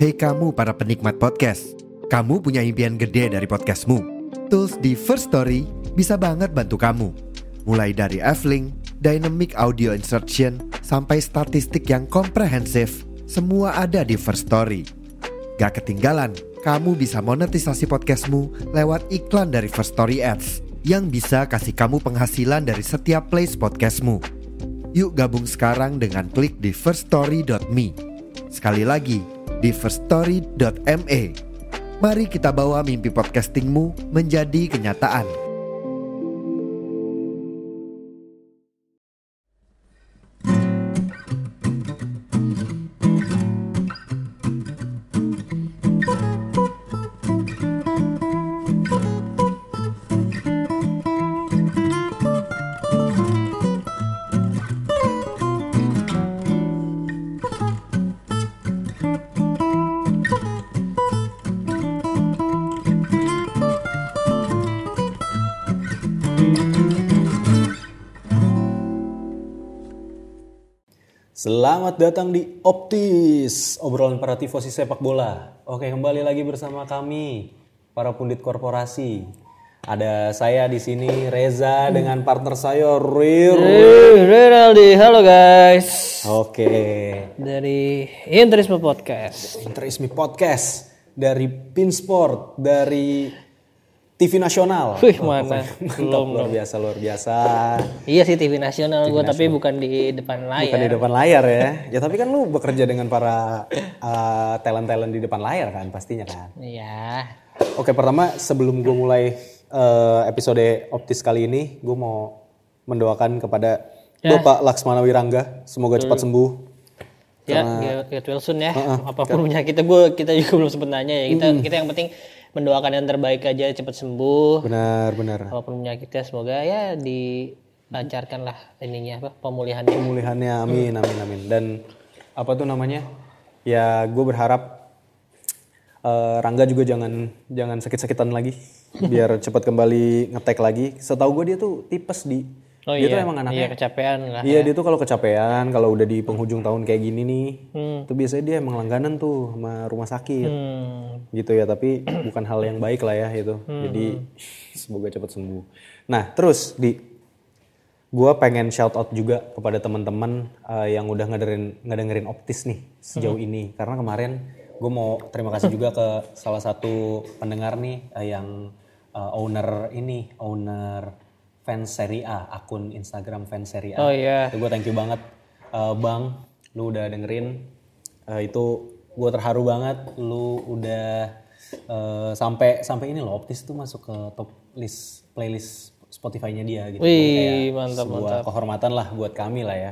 Hei kamu para penikmat podcast, kamu punya impian gede dari podcastmu. Tools di First Story bisa banget bantu kamu. Mulai dari F-Link, Dynamic Audio Insertion, sampai statistik yang komprehensif, semua ada di First Story. Gak ketinggalan, kamu bisa monetisasi podcastmu lewat iklan dari First Story Ads yang bisa kasih kamu penghasilan dari setiap plays podcastmu. Yuk gabung sekarang dengan klik di firststory.me. Sekali lagi, di firststory.me. Mari kita bawa mimpi podcastingmu menjadi kenyataan. Selamat datang di Optis, obrolan para tifosi sepak bola. Oke, kembali lagi bersama kami, para pundit korporasi. Ada saya di sini, Reza, dengan partner saya, Rinaldi. Halo guys. Oke. Dari Interisme Podcast. Interisme Podcast dari Pinsport, dari TV Nasional. Wih, mana? Mantap, luar biasa. Iya sih TV Nasional gue, tapi bukan di depan layar. Bukan di depan layar ya. Ya tapi kan lu bekerja dengan para talent-talent di depan layar kan pastinya kan. Iya. Oke, pertama sebelum gue mulai episode Optis kali ini, gue mau mendoakan kepada Bapak Laksmana Wirangga, semoga cepat sembuh. Ya, get well soon ya. Apapun penyakitnya, kita juga belum sempet nanya ya. Kita yang penting mendoakan yang terbaik aja, cepat sembuh. Benar. Apapun penyakitnya, semoga ya dilancarkan lah ininya pemulihannya. Pemulihannya, amin. Dan apa tuh namanya? Ya, gue berharap Rangga juga jangan sakit-sakitan lagi, biar cepat kembali ngetek lagi. Setahu gue dia tuh tipes dia tuh emang anaknya kecapean lah. Iya, dia tuh kalau kecapean, kalau udah di penghujung tahun kayak gini nih, tuh biasanya dia emang langganan tuh sama rumah sakit, gitu ya. Tapi bukan hal yang baik lah ya itu. Jadi semoga cepat sembuh. Nah, terus gue pengen shout out juga kepada teman-teman yang udah ngedengerin Optis nih sejauh ini, karena kemarin gue mau terima kasih juga ke salah satu pendengar nih yang owner fans Serie A, akun Instagram fans Serie A. Oh iya. Itu gue thank you banget, Bang, lu udah dengerin. Itu gue terharu banget, lu udah sampai ini loh, Optis tuh masuk ke top list playlist Spotify-nya dia gitu. Wih, kayak mantap. Sebuah kehormatan lah buat kami lah ya.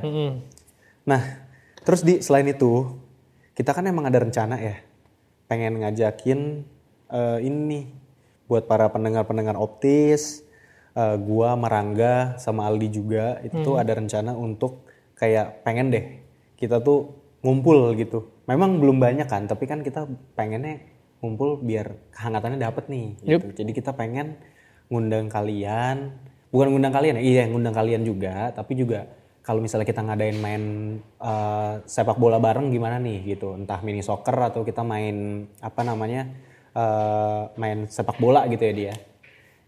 Nah, terus selain itu, kita kan emang ada rencana ya, pengen ngajakin ini buat para pendengar Optis. Gua, Marangga, sama Aldi juga itu tuh ada rencana untuk kayak pengen deh kita tuh ngumpul gitu. Memang belum banyak kan, tapi kan kita pengennya ngumpul biar kehangatannya dapet nih gitu. Jadi kita pengen ngundang kalian, bukan ngundang kalian ya, iya ngundang kalian juga, tapi juga kalau misalnya kita ngadain main sepak bola bareng gimana nih gitu, entah mini soccer atau kita main main sepak bola gitu ya dia.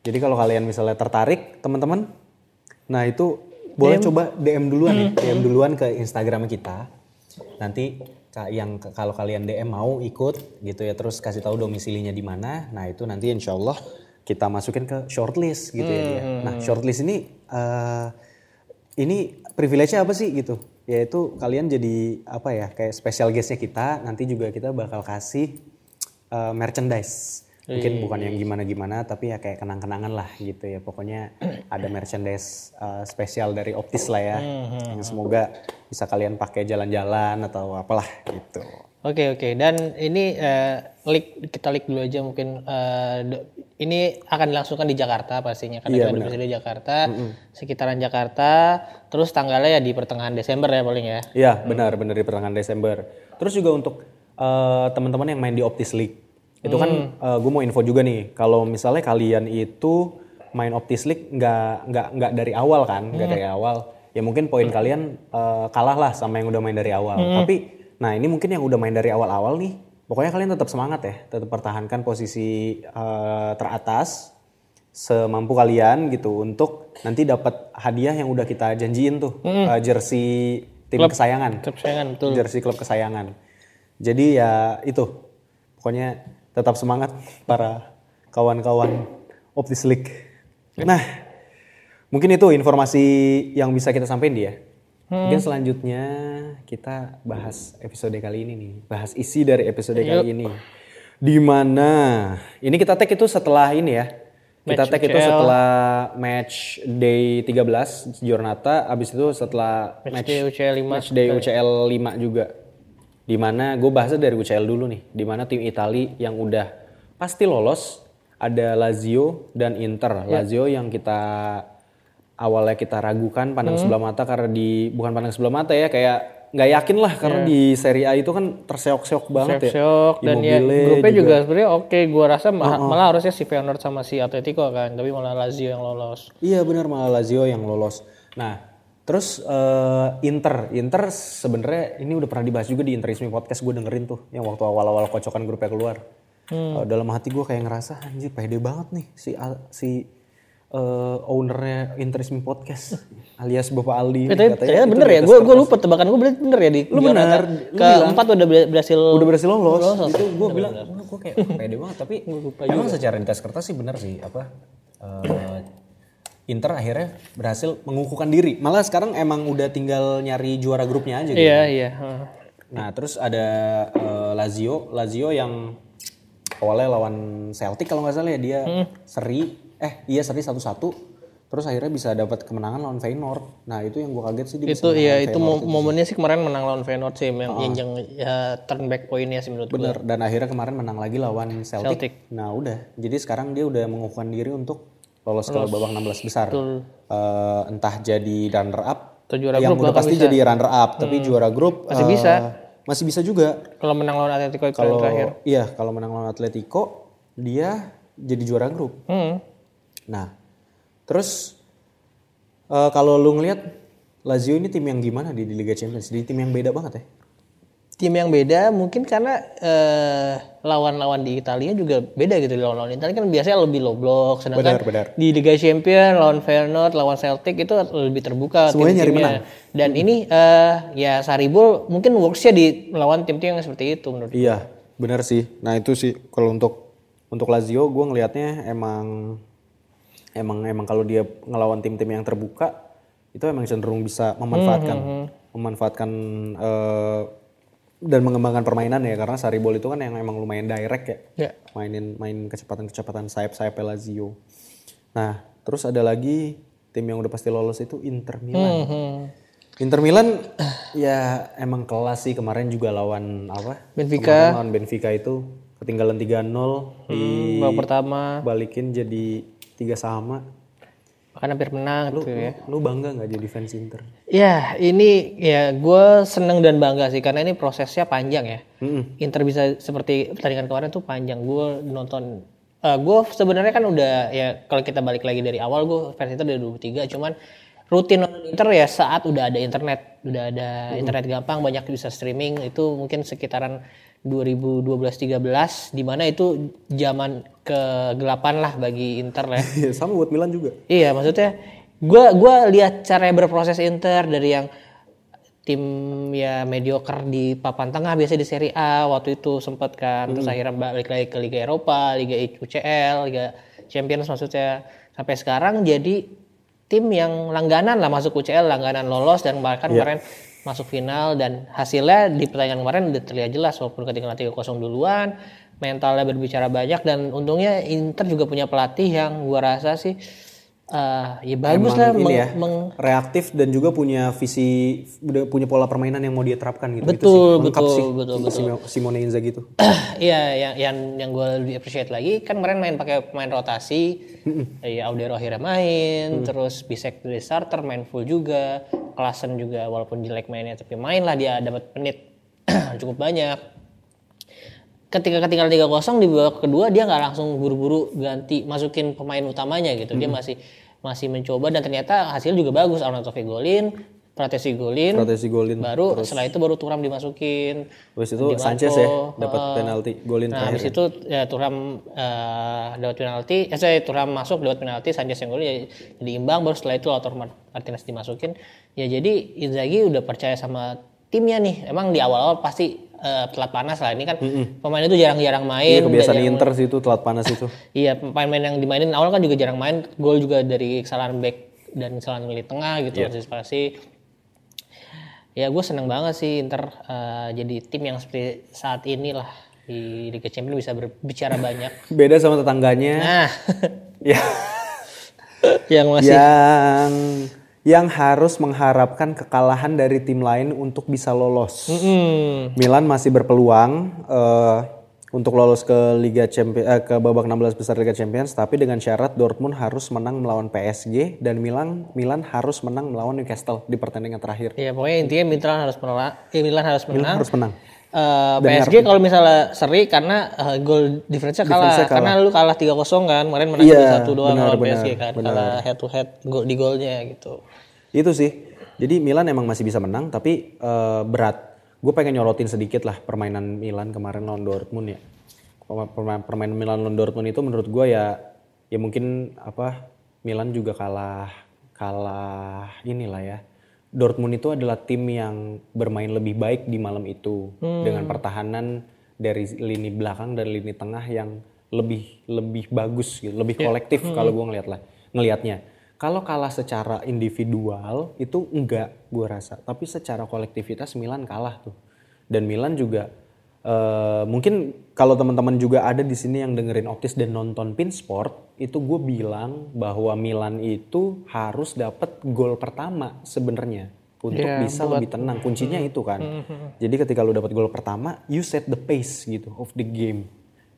Jadi kalau kalian misalnya tertarik teman-teman, nah itu boleh coba DM duluan ya, DM duluan ke Instagram kita. Nanti kalau kalian DM mau ikut gitu ya, terus kasih tahu domisilinya di mana. Nah itu nanti insya Allah kita masukin ke shortlist gitu ya dia. Nah shortlist ini privilege-nya apa sih gitu? Yaitu kalian jadi kayak special guest-nya kita. Nanti juga kita bakal kasih merchandise. Mungkin bukan yang gimana-gimana, tapi ya kayak kenang-kenangan lah gitu ya. Pokoknya ada merchandise spesial dari Optis lah ya. Yang semoga bisa kalian pakai jalan-jalan atau apalah gitu. Oke. Dan ini kita leak dulu aja mungkin. Ini akan dilangsungkan di Jakarta pastinya. Karena kita di Jakarta, sekitaran Jakarta. Terus tanggalnya ya di pertengahan Desember ya paling ya. Iya benar di pertengahan Desember. Terus juga untuk teman-teman yang main di Optis League. Itu kan gue mau info juga nih, kalau misalnya kalian itu main Optis League nggak dari awal kan, nggak dari awal, ya mungkin poin kalian kalah lah sama yang udah main dari awal. Tapi nah ini mungkin yang udah main dari awal-awal nih, Pokoknya kalian tetap semangat ya, tetap pertahankan posisi teratas semampu kalian gitu untuk nanti dapat hadiah yang udah kita janjiin tuh, jersey tim kesayangan. Betul. Jersey klub kesayangan. Jadi ya itu, pokoknya tetap semangat para kawan-kawan Optis League. Nah, mungkin itu informasi yang bisa kita sampaikan dia. Mungkin selanjutnya kita bahas episode kali ini nih. Bahas isi dari episode kali ini. Dimana, ini kita tag itu setelah ini ya. Kita tag itu setelah match day 13 Giornata. Abis itu setelah match day UCL 5 juga. Dimana gue bahasnya dari UCL dulu nih. Dimana tim Itali yang udah pasti lolos. Ada Lazio dan Inter. Lazio yang awalnya kita ragukan pandang sebelah mata karena bukan pandang sebelah mata ya, kayak nggak yakin lah karena di Serie A itu kan terseok-seok banget dan ya grupnya juga sebenarnya oke. Gua rasa malah harusnya si Feyenoord sama si Atletico kan, tapi malah Lazio yang lolos. Iya benar, malah Lazio yang lolos. Nah terus Inter sebenarnya ini udah pernah dibahas juga di Interisme Podcast, gue dengerin tuh yang waktu awal-awal kocokan grupnya keluar. Dalam hati gue kayak ngerasa anjir pede banget nih si ownernya Interisme Podcast alias Bapak Aldi. Ternyata bener ya, gue lupa tebakan gue bener ya di bener, keempat udah berhasil lolos. Itu gue bilang gue kayak pede banget, tapi emang secara di tes kertas sih bener sih Inter akhirnya berhasil mengukuhkan diri. Malah sekarang emang udah tinggal nyari juara grupnya aja gitu. Iya. Nah terus ada Lazio yang awalnya lawan Celtic kalau nggak salah ya, dia seri 1-1, terus akhirnya bisa dapat kemenangan lawan Feyenoord. Nah itu yang gue kaget sih. Itu momennya sih kemarin menang lawan Feyenoord sih, yang turn back poinnya sih menurut gue. Bener, dan akhirnya kemarin menang lagi lawan Celtic. Nah udah, jadi sekarang dia udah mengukuhkan diri untuk lolos ke babak 16 besar. Entah jadi runner up, yang udah pasti jadi runner up, tapi juara grup masih bisa juga. Kalau menang lawan Atletico terakhir. Iya, kalau menang lawan Atletico dia jadi juara grup. Nah, terus kalau lu ngelihat Lazio ini tim yang gimana di Liga Champions? Jadi tim yang beda banget ya? Tim yang beda mungkin karena lawan-lawan di Italia juga beda gitu. Lawan-lawan Italia kan biasanya lebih low block, sedangkan di Liga Champions lawan Feyenoord, lawan Celtic itu lebih terbuka. Semuanya nyari menang. Dan ini ya Sarribol mungkin works-nya di melawan tim-tim yang seperti itu menurut gue. Iya, benar sih. Nah itu sih kalau untuk Lazio gue ngelihatnya emang kalau dia ngelawan tim-tim yang terbuka itu emang cenderung bisa memanfaatkan dan mengembangkan permainan ya, karena Sarribol itu kan yang emang lumayan direct ya. Main kecepatan sayap Lazio. Nah, terus ada lagi tim yang udah pasti lolos itu Inter Milan. Inter Milan ya emang kelas sih, kemarin juga lawan Benfica. Lawan Benfica itu ketinggalan 3-0 di babak pertama. Balikin jadi 3-3. Bahkan hampir menang gitu ya. Lu bangga gak jadi fans Inter? Ya ini ya gue seneng dan bangga sih karena ini prosesnya panjang ya. Inter bisa seperti pertandingan kemarin tuh panjang. Gue nonton, gue sebenarnya kan udah ya kalau kita balik lagi dari awal gue fans Inter dari 2023, cuman rutin nonton Inter ya saat udah ada internet. Udah ada internet gampang, banyak bisa streaming, itu mungkin sekitaran 2012-13 di mana itu zaman kegelapan lah bagi Inter lah. Sama buat Milan juga. Iya, maksudnya gue lihat cara berproses Inter dari yang tim ya mediocre di papan tengah biasa di Serie A waktu itu sempat kan, terus akhirnya balik lagi ke Liga Eropa, Liga UCL, Liga Champions maksudnya, sampai sekarang jadi tim yang langganan lah masuk UCL, langganan lolos dan bahkan kemarin masuk final, dan hasilnya di pertandingan kemarin udah terlihat jelas walaupun ketinggalan 3-0 duluan, mentalnya berbicara banyak, dan untungnya Inter juga punya pelatih yang gua rasa sih ya bagus lah, reaktif dan juga punya visi, udah punya pola permainan yang mau dia terapkan gitu. Betul. Simone Inzaghi gitu. Iya, yang gue lebih appreciate lagi kan kemarin main pakai pemain rotasi. Ya Audero akhirnya main, terus Bisek dari starter main full juga, Klaassen juga walaupun jelek mainnya tapi main lah, dia dapat menit cukup banyak. Ketika ketinggalan 3-0 di babak kedua dia nggak langsung buru-buru ganti masukin pemain utamanya gitu. Dia masih mencoba dan ternyata hasil juga bagus. Arnautovic golin, Pratesi golin. Baru terus, setelah itu baru Thuram dimasukin. Habis itu Sanchez ya dapat penalti golin terakhir. Habis itu ya Thuram dapat penalti. Thuram masuk dapat penalti, Sanchez yang golin jadi imbang. Baru setelah itu Lautaro Martinez dimasukin. Ya jadi Inzaghi udah percaya sama timnya nih. Emang di awal-awal pasti telat panas lah. Ini kan pemain itu jarang-jarang main. Iya, kebiasaan Inter sih itu telat panas itu. Iya, pemain-pemain yang dimainin awal kan juga jarang main. Gol juga dari kesalahan back dan kesalahan lini tengah gitu, antisipasi. Ya gue seneng banget sih Inter jadi tim yang seperti saat ini lah di Liga Champions bisa berbicara banyak. Beda sama tetangganya. Nah, ya. yang masih yang harus mengharapkan kekalahan dari tim lain untuk bisa lolos. Milan masih berpeluang untuk lolos ke Liga Champions, ke babak 16 besar Liga Champions, tapi dengan syarat Dortmund harus menang melawan PSG dan Milan harus menang melawan Newcastle di pertandingan terakhir. Iya, pokoknya intinya Milan harus menang. Milan harus menang. PSG kalau misalnya seri karena gol difference-nya kalah. Karena lu kalah 3-0 kan, kemarin menang 2-1 doang lawan PSG kan. Kalah head to head di golnya gitu. Itu sih. Jadi Milan emang masih bisa menang tapi berat. Gue pengen nyorotin sedikit lah permainan Milan kemarin lawan Dortmund ya. Permainan Milan lawan Dortmund itu menurut gue ya mungkin Milan juga kalah inilah ya. Dortmund itu adalah tim yang bermain lebih baik di malam itu dengan pertahanan dari lini belakang dan lini tengah yang lebih bagus gitu, lebih kolektif kalau gue ngelihatnya. Kalau kalah secara individual itu enggak gue rasa, tapi secara kolektivitas Milan kalah tuh. Dan Milan juga mungkin kalau teman-teman juga ada di sini yang dengerin Optis dan nonton Pinsport, itu gue bilang bahwa Milan itu harus dapat gol pertama sebenarnya untuk bisa lebih tenang. Kuncinya itu kan. Jadi ketika lu dapat gol pertama, you set the pace gitu of the game.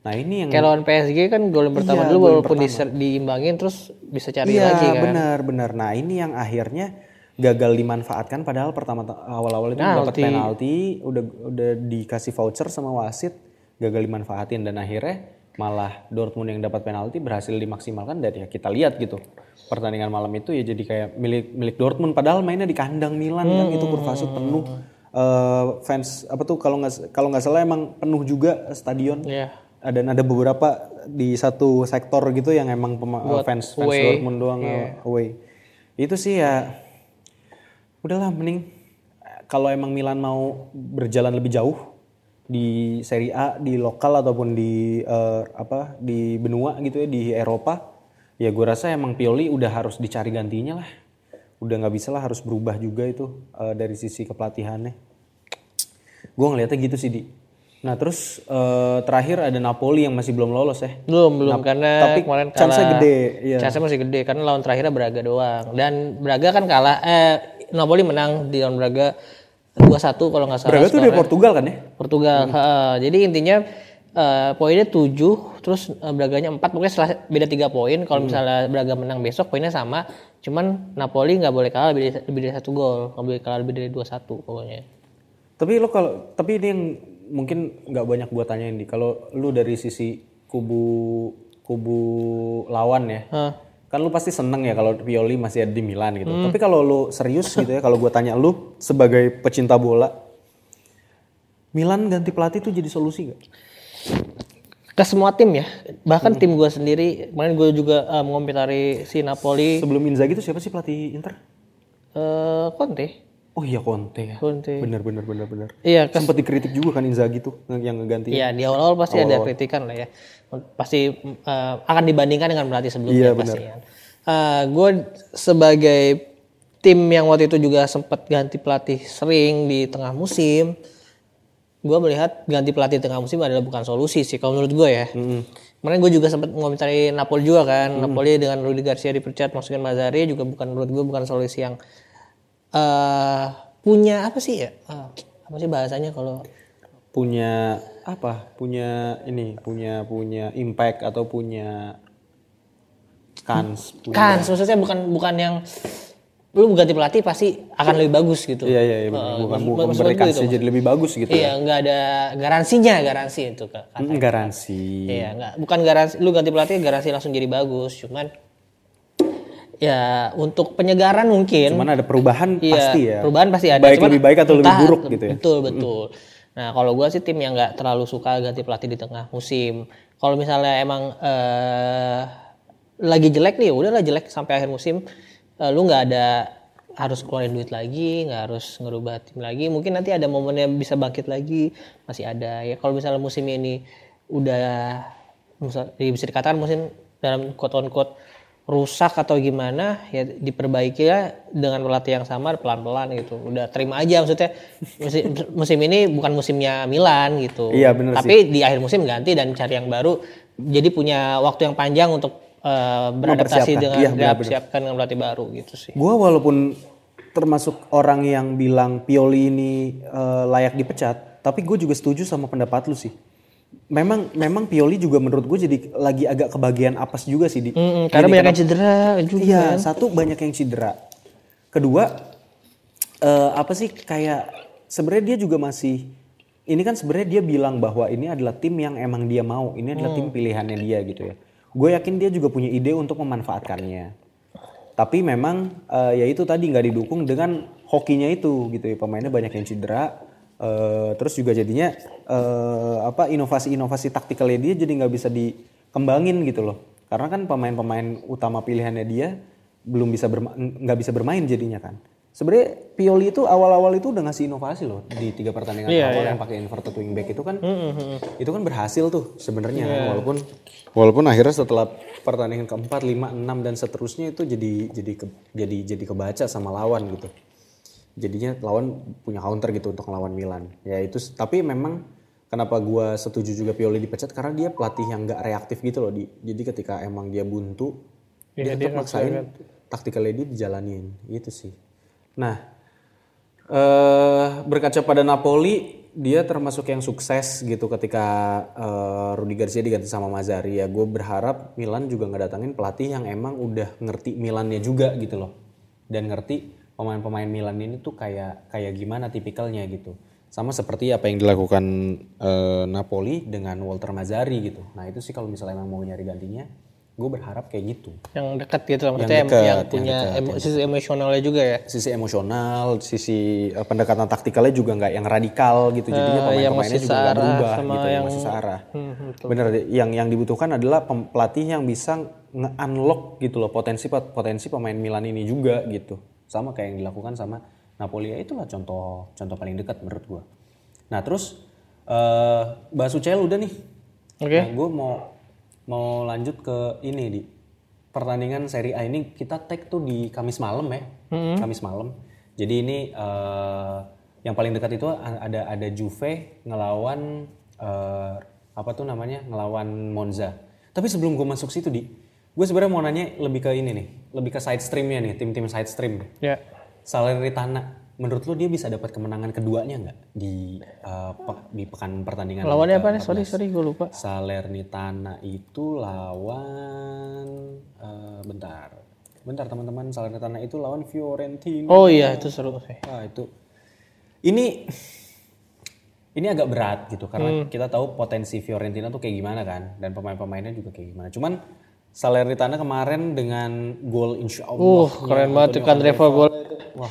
Nah ini yang kayak lawan PSG kan gol pertama dulu walaupun diimbangin terus bisa cari lagi kan. Iya benar. Nah ini yang akhirnya gagal dimanfaatkan padahal awal-awal itu dapat penalti, udah dikasih voucher sama wasit, gagal dimanfaatin dan akhirnya malah Dortmund yang dapat penalti berhasil dimaksimalkan dan ya kita lihat gitu. Pertandingan malam itu ya jadi kayak milik Dortmund padahal mainnya di kandang Milan kan itu Kurva Sud penuh. Fans kalau nggak salah emang penuh juga stadion. Dan ada beberapa di satu sektor gitu yang emang fans Dortmund doang away. Itu sih ya udahlah mending kalau emang Milan mau berjalan lebih jauh di Serie A, di lokal ataupun di benua gitu ya di Eropa, ya gue rasa emang Pioli udah harus dicari gantinya lah. Udah nggak bisa lah, harus berubah juga itu dari sisi kepelatihannya. Gue ngeliatnya gitu sih Di. Nah terus terakhir ada Napoli yang masih belum lolos ya. Belum karena tapi kemarin kalah. Chance-nya gede. Iya. Chance-nya masih gede karena lawan terakhirnya Braga doang. Dan Braga kan kalah. Napoli menang di lawan Braga 2-1 kalau nggak salah. Braga tuh dari Portugal kan ya? Portugal. Jadi intinya poinnya 7, terus Braganya 4. Pokoknya setelah beda 3 poin. Kalau misalnya Braga menang besok poinnya sama. Cuman Napoli nggak boleh kalah lebih dari 1 gol. Nggak boleh kalah lebih dari 2-1 pokoknya. Tapi ini yang mungkin nggak banyak gue tanyain di kalau lu dari sisi kubu lawan ya, kan lu pasti seneng ya kalau Pioli masih ada di Milan gitu. Tapi kalau lu serius gitu ya, kalau gue tanya lu sebagai pecinta bola, Milan ganti pelatih tuh jadi solusi nggak? Ke semua tim ya, bahkan tim gue sendiri, kemarin gue juga mengomentari si Napoli. Sebelum Inzaghi itu siapa sih pelatih Inter? Conte. Oh iya Conte ya. Benar. Iya, sempat dikritik juga kan Inzaghi tuh yang ngeganti. Iya, di awal-awal pasti ada kritikan lah ya. Pasti akan dibandingkan dengan pelatih sebelumnya pasti ya. Gue sebagai tim yang waktu itu juga sempat ganti pelatih sering di tengah musim, gue melihat ganti pelatih tengah musim adalah bukan solusi sih kalau menurut gue ya. Kemarin gue juga sempat ngomentari Napoli juga kan. Napoli dengan Rudi Garcia dipecat, masukin Mazzarri juga menurut gue bukan solusi yang punya apa sih ya? Apa sih bahasanya kalau punya impact atau punya kans. Maksudnya bukan yang lu ganti pelatih pasti akan lebih bagus gitu. Iya bukan memberikan jadi lebih bagus gitu. Iya, nggak ada garansi itu kan. Garansi. Iya, bukan garansi lu ganti pelatih garansi langsung jadi bagus, cuman Ya untuk penyegaran mungkin. Cuman ada perubahan pasti ya. Perubahan pasti ada. Baik lebih baik atau lebih buruk gitu ya. Betul. Nah kalau gue sih tim yang nggak terlalu suka ganti pelatih di tengah musim. Kalau misalnya emang lagi jelek nih, udahlah jelek sampai akhir musim. Lu nggak ada harus keluarin duit lagi, nggak harus ngerubah tim lagi. Mungkin nanti ada momennya bisa bangkit lagi, masih ada. Ya kalau misalnya musim ini udah bisa dikatakan musim dalam quote-on-quote rusak atau gimana, ya diperbaiki ya dengan pelatih yang sama pelan-pelan gitu. Udah terima aja, maksudnya musim ini bukan musimnya Milan gitu. Iya benar. Tapi di akhir musim ganti dan cari yang baru. Jadi punya waktu yang panjang untuk beradaptasi dengan siapkan dengan pelatih baru gitu sih. Gua walaupun termasuk orang yang bilang Pioli ini layak dipecat, tapi gue juga setuju sama pendapat lu sih. Memang Pioli juga menurut gue jadi lagi agak kebagian apes juga sih karena banyak yang cedera juga. Iya, satu banyak yang cedera. Kedua kayak sebenarnya dia juga masih ini kan sebenarnya dia bilang bahwa ini adalah tim yang emang dia mau, ini adalah tim pilihannya dia gitu ya. Gue yakin dia juga punya ide untuk memanfaatkannya. Tapi memang ya itu tadi nggak didukung dengan hokinya itu gitu ya, pemainnya banyak yang cedera. Terus juga jadinya inovasi-inovasi taktikalnya dia jadi nggak bisa dikembangin gitu loh, karena kan pemain-pemain utama pilihannya dia nggak bisa bermain jadinya kan. Sebenarnya Pioli itu awal-awal itu udah ngasih inovasi loh di 3 pertandingan awal yang pakai inverted wingback itu kan itu kan berhasil tuh sebenarnya kan, walaupun akhirnya setelah pertandingan keempat, 5, 6 dan seterusnya itu jadi kebaca sama lawan gitu. Jadinya lawan punya counter gitu untuk ngelawan Milan. Ya itu, tapi memang kenapa gue setuju juga Pioli dipecat karena dia pelatih yang gak reaktif gitu loh. Jadi ketika emang dia buntu, dia tetap maksain taktikalnya dia dijalanin gitu sih. Nah, berkaca pada Napoli, dia termasuk yang sukses gitu ketika Rudi Garcia diganti sama Mazzarri. Ya gue berharap Milan juga ngedatangin pelatih yang emang udah ngerti Milannya juga gitu loh, dan ngerti pemain-pemain Milan ini tuh kayak gimana tipikalnya gitu. Sama seperti apa yang dilakukan Napoli dengan Walter Mazzarri gitu. Nah itu sih kalau misalnya emang mau nyari gantinya, gue berharap kayak gitu. Yang dekat gitu, maksudnya yang punya sisi emosionalnya juga ya. Sisi emosional, sisi pendekatan taktikalnya juga nggak yang radikal gitu. Jadinya pemain-pemainnya juga nggak berubah gitu, yang masih searah. Bener, yang dibutuhkan adalah pelatih yang bisa nge-unlock gitu loh potensi pemain Milan ini juga gitu. Sama kayak yang dilakukan sama Napoli, ya itulah contoh paling dekat menurut gue. Nah terus bahas UCL udah nih. Oke. Nah, gue mau lanjut ke ini di pertandingan Serie A ini kita tag tuh di Kamis malam ya. Kamis malam. Jadi ini yang paling dekat itu ada Juve ngelawan ngelawan Monza. Tapi sebelum gue masuk situ gue sebenarnya mau nanya lebih ke ini nih, lebih ke side streamnya nih, tim-tim side stream. Ya. Salernitana, menurut lo dia bisa dapat kemenangan keduanya nggak di pekan pertandingan? Lawannya apa nih? Sorry gue lupa. Salernitana itu lawan bentar teman-teman, Salernitana itu lawan Fiorentina. Oh iya itu seru sih. Nah, itu ini agak berat gitu karena kita tahu potensi Fiorentina tuh kayak gimana kan, dan pemain-pemainnya juga kayak gimana. Cuman Salernitana kemarin dengan gol insya Allah. Keren banget kan Trevor gol itu. Wah.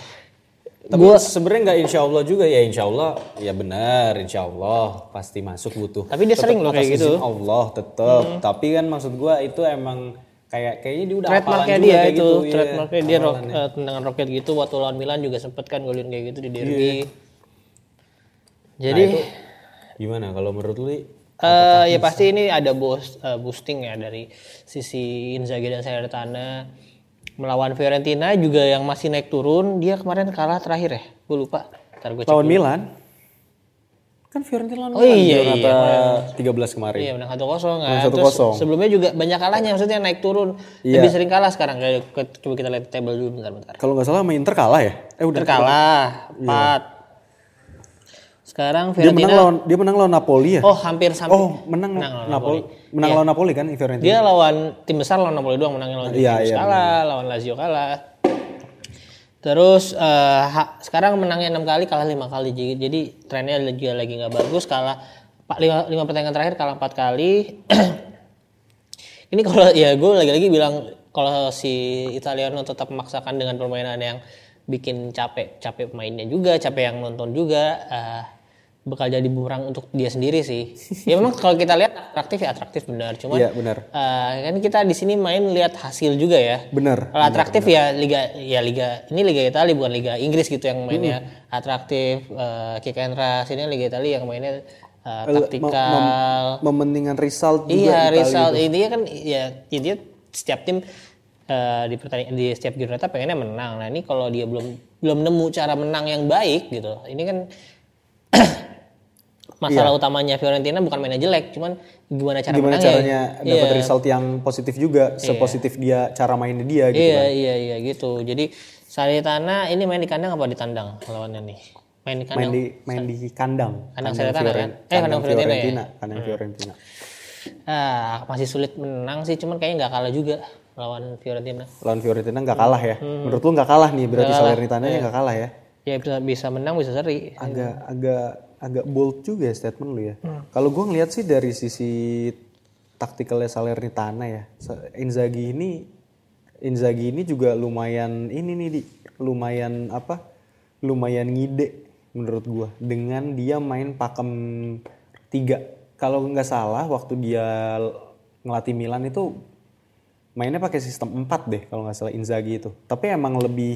Tapi sebenarnya nggak insya Allah juga ya, insya Allah ya benar, insya Allah pasti masuk butuh. Tapi dia sering loh kayak gitu. Allah tetap. Tapi kan maksud gue itu emang kayaknya dia udah trademarknya dia kayak itu. Gitu. Trademarknya dia tendangan roket gitu waktu lawan Milan juga sempet kan golin kayak gitu di derby. Yeah. Jadi gimana kalau menurut lu? Ya pasti ini ada boosting ya dari sisi Inzaghi dan Salernitana melawan Fiorentina juga yang masih naik turun. Dia kemarin kalah terakhir ya, gue lupa. Lawan Milan. Kan Fiorentina lawan 13 kemarin. Iya menang 1-0 kan. Terus sebelumnya juga banyak kalahnya, maksudnya naik turun. Lebih sering kalah sekarang. Coba kita lihat table dulu bentar. Kalau nggak salah sama Inter kalah ya? Inter kalah 4. Sekarang Fiorentina dia menang lawan Napoli ya? Oh, hampir sampai. Oh, menang Napoli. Lawan Napoli kan Fiorentina. Dia lawan tim besar lawan Napoli doang, menangnya lawan Juventus kalah, lawan Lazio kalah. Terus sekarang menangnya 6 kali, kalah 5 kali. Jadi trennya juga lagi enggak bagus, kalah 5 pertandingan terakhir kalah 4 kali. Ini kalau ya gue lagi-lagi bilang kalau si Italiano tetap memaksakan dengan permainan yang bikin capek pemainnya juga, capek yang nonton juga, bakal jadi bumerang untuk dia sendiri sih. Ya memang kalau kita lihat atraktif benar, cuman Iya, benar. Kan kita di sini main lihat hasil juga ya. Benar. Kalau atraktif ya liga ini Liga Italia bukan Liga Inggris gitu yang mainnya atraktif, kick and rush. Ini Liga Italia yang mainnya taktikal. Mementingkan result juga. Iya, result. Intinya kan ya intinya setiap tim di setiap giornata pengennya menang. Nah, ini kalau dia belum nemu cara menang yang baik gitu. Ini kan masalah utamanya Fiorentina bukan mainnya jelek, cuman gimana caranya dapat result yang positif juga, sepositif dia cara mainnya dia gitu kan. Iya gitu. Jadi Salernitana ini main di kandang apa di tandang lawannya nih? Main di kandang. Main di kandang. Kandang Salernitana kan? Kandang Fiorentina ya. Kandang Fiorentina. Masih sulit menang sih, cuman kayaknya nggak kalah juga lawan Fiorentina. Lawan Fiorentina nggak kalah ya? Menurut lu nggak kalah nih, berarti Salernitana-nya nggak kalah ya? Ya bisa menang bisa seri. Agak bold juga ya statement lu ya. Kalau gue ngeliat sih dari sisi taktikalnya Salernitana ya, Inzaghi ini juga lumayan lumayan ngide menurut gue dengan dia main pakem 3. Kalau nggak salah waktu dia ngelatih Milan itu mainnya pakai sistem 4 deh kalau nggak salah Inzaghi itu. Tapi emang lebih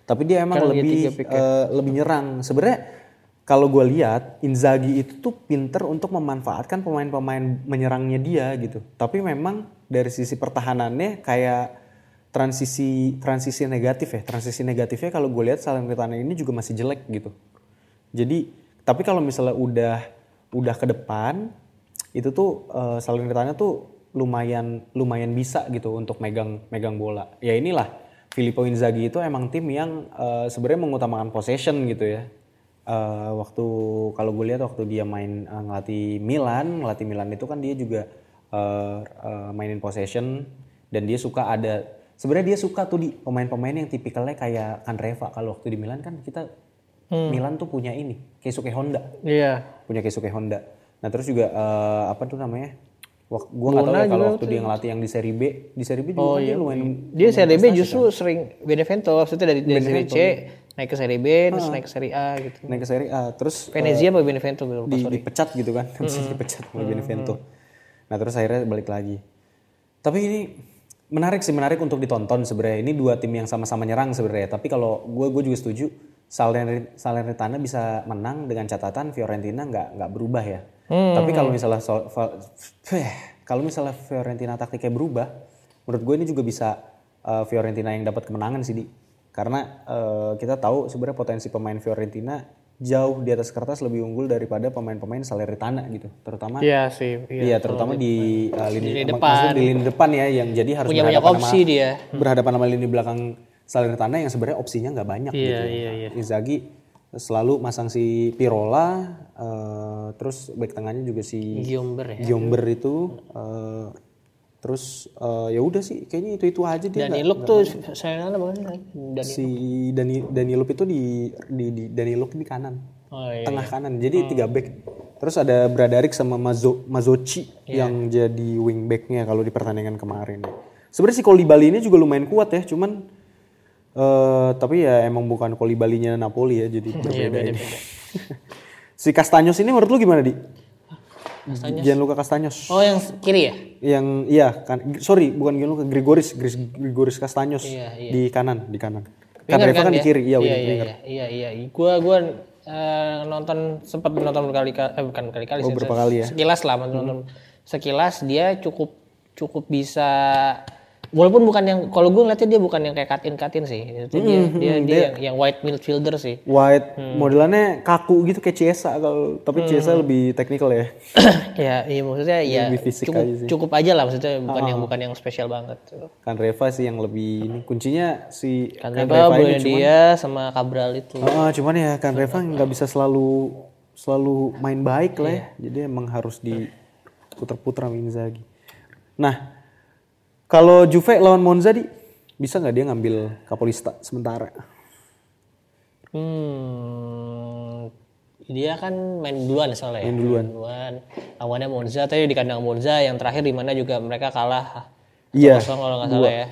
Tapi dia emang lebih nyerang. Sebenarnya kalau gue lihat Inzaghi itu tuh pinter untuk memanfaatkan pemain-pemain menyerangnya dia gitu. Tapi memang dari sisi pertahanannya kayak transisi negatif ya. Transisi negatifnya kalau gue lihat Salernitana ini juga masih jelek gitu. Jadi tapi kalau misalnya udah ke depan itu tuh Salernitana tuh lumayan bisa gitu untuk megang bola. Ya inilah Filippo Inzaghi itu emang tim yang sebenarnya mengutamakan possession gitu ya. Waktu kalau gue lihat waktu dia main ngelatih Milan itu kan dia juga mainin possession dan dia suka sebenarnya dia suka tuh di pemain-pemain yang tipikalnya kayak Candreva. Kalau waktu di Milan kan kita Milan tuh punya Keisuke Honda. Iya. Punya Keisuke Honda. Nah terus juga apa tuh namanya? Gue nggak tahu ya kalau waktu dia ngelatih yang di Seri B juga dia lumayan. Dia Seri B justru sering Benevento, maksudnya dari Seri C naik ke Seri B terus naik ke Seri A gitu. Naik ke Seri A terus Venezia apa Benevento dipecat gitu kan, dipecat sama Benevento. Nah terus akhirnya balik lagi. Tapi ini menarik untuk ditonton sebenarnya. Ini dua tim yang sama-sama nyerang sebenarnya. Tapi kalau gue juga setuju Salernitana bisa menang dengan catatan Fiorentina nggak berubah ya. Tapi kalau misalnya Fiorentina taktiknya berubah, menurut gue ini juga bisa Fiorentina yang dapat kemenangan sih karena kita tahu sebenarnya potensi pemain Fiorentina jauh di atas kertas lebih unggul daripada pemain-pemain Salernitana gitu, terutama terutama di lini depan ya yang jadi harus berhadapan sama lini belakang Salernitana yang sebenarnya opsinya nggak banyak gitu. Inzaghi selalu masang si Pirola, terus bek tengahnya juga si Gyomber itu, terus ya udah sih kayaknya itu aja dia. Daniluk tuh saya si Daniluk itu di Daniluk di kanan, tengah kanan, jadi 3 back. Terus ada Bradaric sama Mazzocchi yang jadi wing backnya kalau di pertandingan kemarin. Sebenarnya si Koulibaly ini juga lumayan kuat ya, cuman tapi ya emang bukan Koulibaly-nya Napoli ya, jadi berbeda ini. Si Castaños ini menurut lu gimana, Di? Gianluca Castaños. Oh, yang kiri ya? Yang bukan Gianluca, Grigoris Castaños di kanan. Candreva kan di kiri, winger. Iya. Gua sempat nonton berkali-kali sih. Berapa kali ya? Sekilas lah nonton. Sekilas dia cukup bisa. Walaupun bukan yang, kalau gue ngeliatnya dia bukan yang kayak cut-in sih. Dia yang white midfielder sih. White modelannya kaku gitu kayak Chiesa tapi Chiesa lebih teknikal ya. Iya maksudnya ya cukup aja lah, maksudnya bukan yang spesial banget. Candreva sih yang lebih ini kuncinya si Candreva ini dia sama Cabral itu. Cuman ya Candreva nggak bisa selalu main baik lah ya. Jadi emang harus diputer-puter sama Inzaghi. Nah, kalau Juve lawan Monza bisa nggak dia ngambil Capolista sementara? dia kan main duluan soalnya ya. Main duluan. Lawannya Monza, tadi di kandang Monza yang terakhir di mana juga mereka kalah 1-0 Iya. kalau nggak salah ya.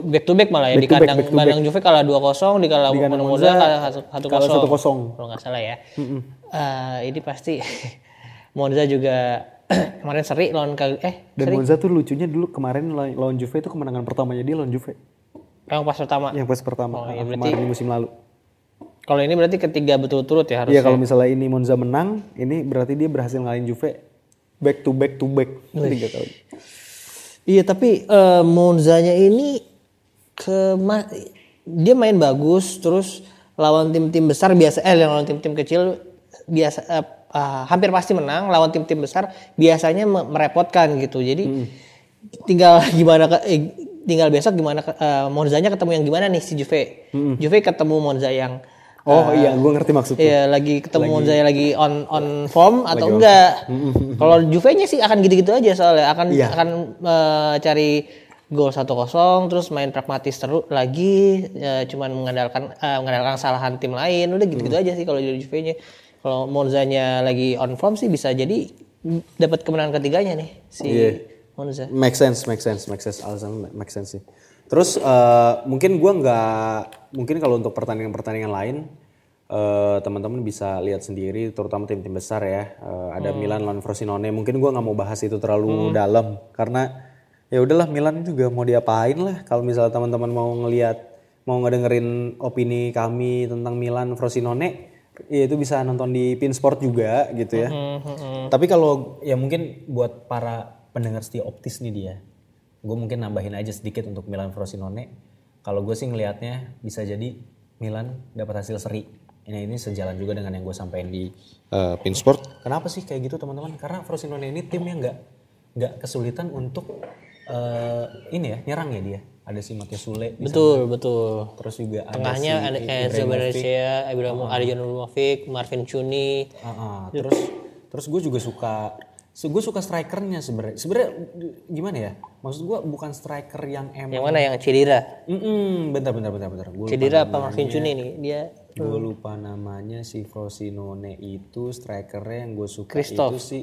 Back to back malah ya, di kandang Juve kalah 2-0, di kandang Monza kalah 1-0 kalau nggak salah ya. Ini pasti Monza juga kemarin seri lawan Dan seri. Monza tuh lucunya dulu kemarin lawan Juve itu kemenangan pertamanya dia lawan Juve. Yang pas pertama. Yang pas pertama. Iya, kemarin di musim lalu. Kalau ini berarti ketiga betul-turut ya harusnya. Iya, kalau misalnya ini Monza menang, ini berarti dia berhasil ngalahin Juve back to back 3 kali. Iya, tapi Monzanya ini dia main bagus, terus lawan tim-tim besar lawan tim-tim kecil biasa hampir pasti menang, lawan tim-tim besar biasanya merepotkan gitu. Jadi tinggal besok gimana Monzanya ketemu yang gimana nih si Juve. Juve ketemu Monza yang Iya, gue ngerti maksudnya. Iya, lagi ketemu Monza yang lagi on form atau enggak. Kalau Juve-nya sih akan gitu-gitu aja soalnya akan cari gol 1-0 terus main pragmatis terus lagi cuman mengandalkan kesalahan tim lain. Udah gitu-gitu aja sih kalau dari Juve-nya. Kalau Monzanya lagi on form sih bisa jadi dapat kemenangan ketiganya nih si Monza. Make sense. Alasan make sense sih. Terus mungkin kalau untuk pertandingan lain teman-teman bisa lihat sendiri, terutama tim-tim besar ya. Ada Milan lawan Frosinone. Mungkin gue nggak mau bahas itu terlalu dalam karena ya udahlah, Milan juga mau diapain lah. Kalau misalnya teman-teman mau ngedengerin opini kami tentang Milan Frosinone, ya itu bisa nonton di Pinsport juga gitu ya. Tapi kalau ya mungkin buat para pendengar setia optis nih dia, gue mungkin nambahin aja sedikit untuk Milan Frosinone. Kalau gue sih ngelihatnya bisa jadi Milan dapat hasil seri. Ini sejalan juga dengan yang gue sampaikan di Pinsport. Kenapa sih kayak gitu teman-teman? Karena Frosinone ini tim yang nggak kesulitan untuk nyerang ya dia. Ada si Matteo Sule. Betul. Terus juga tengahnya ada Enzo Benatia, Arjan Ibrahimovic, Marvin Cuni. Terus gue juga suka strikernya sebenarnya. Sebenarnya gimana ya? Maksud gue bukan striker yang emang. Yang mana yang cedera? Bentar. Cedera apa Marvin Cuni nih? Dia. Gue lupa namanya si Frosinone itu strikernya yang gue suka Christoph. itu si.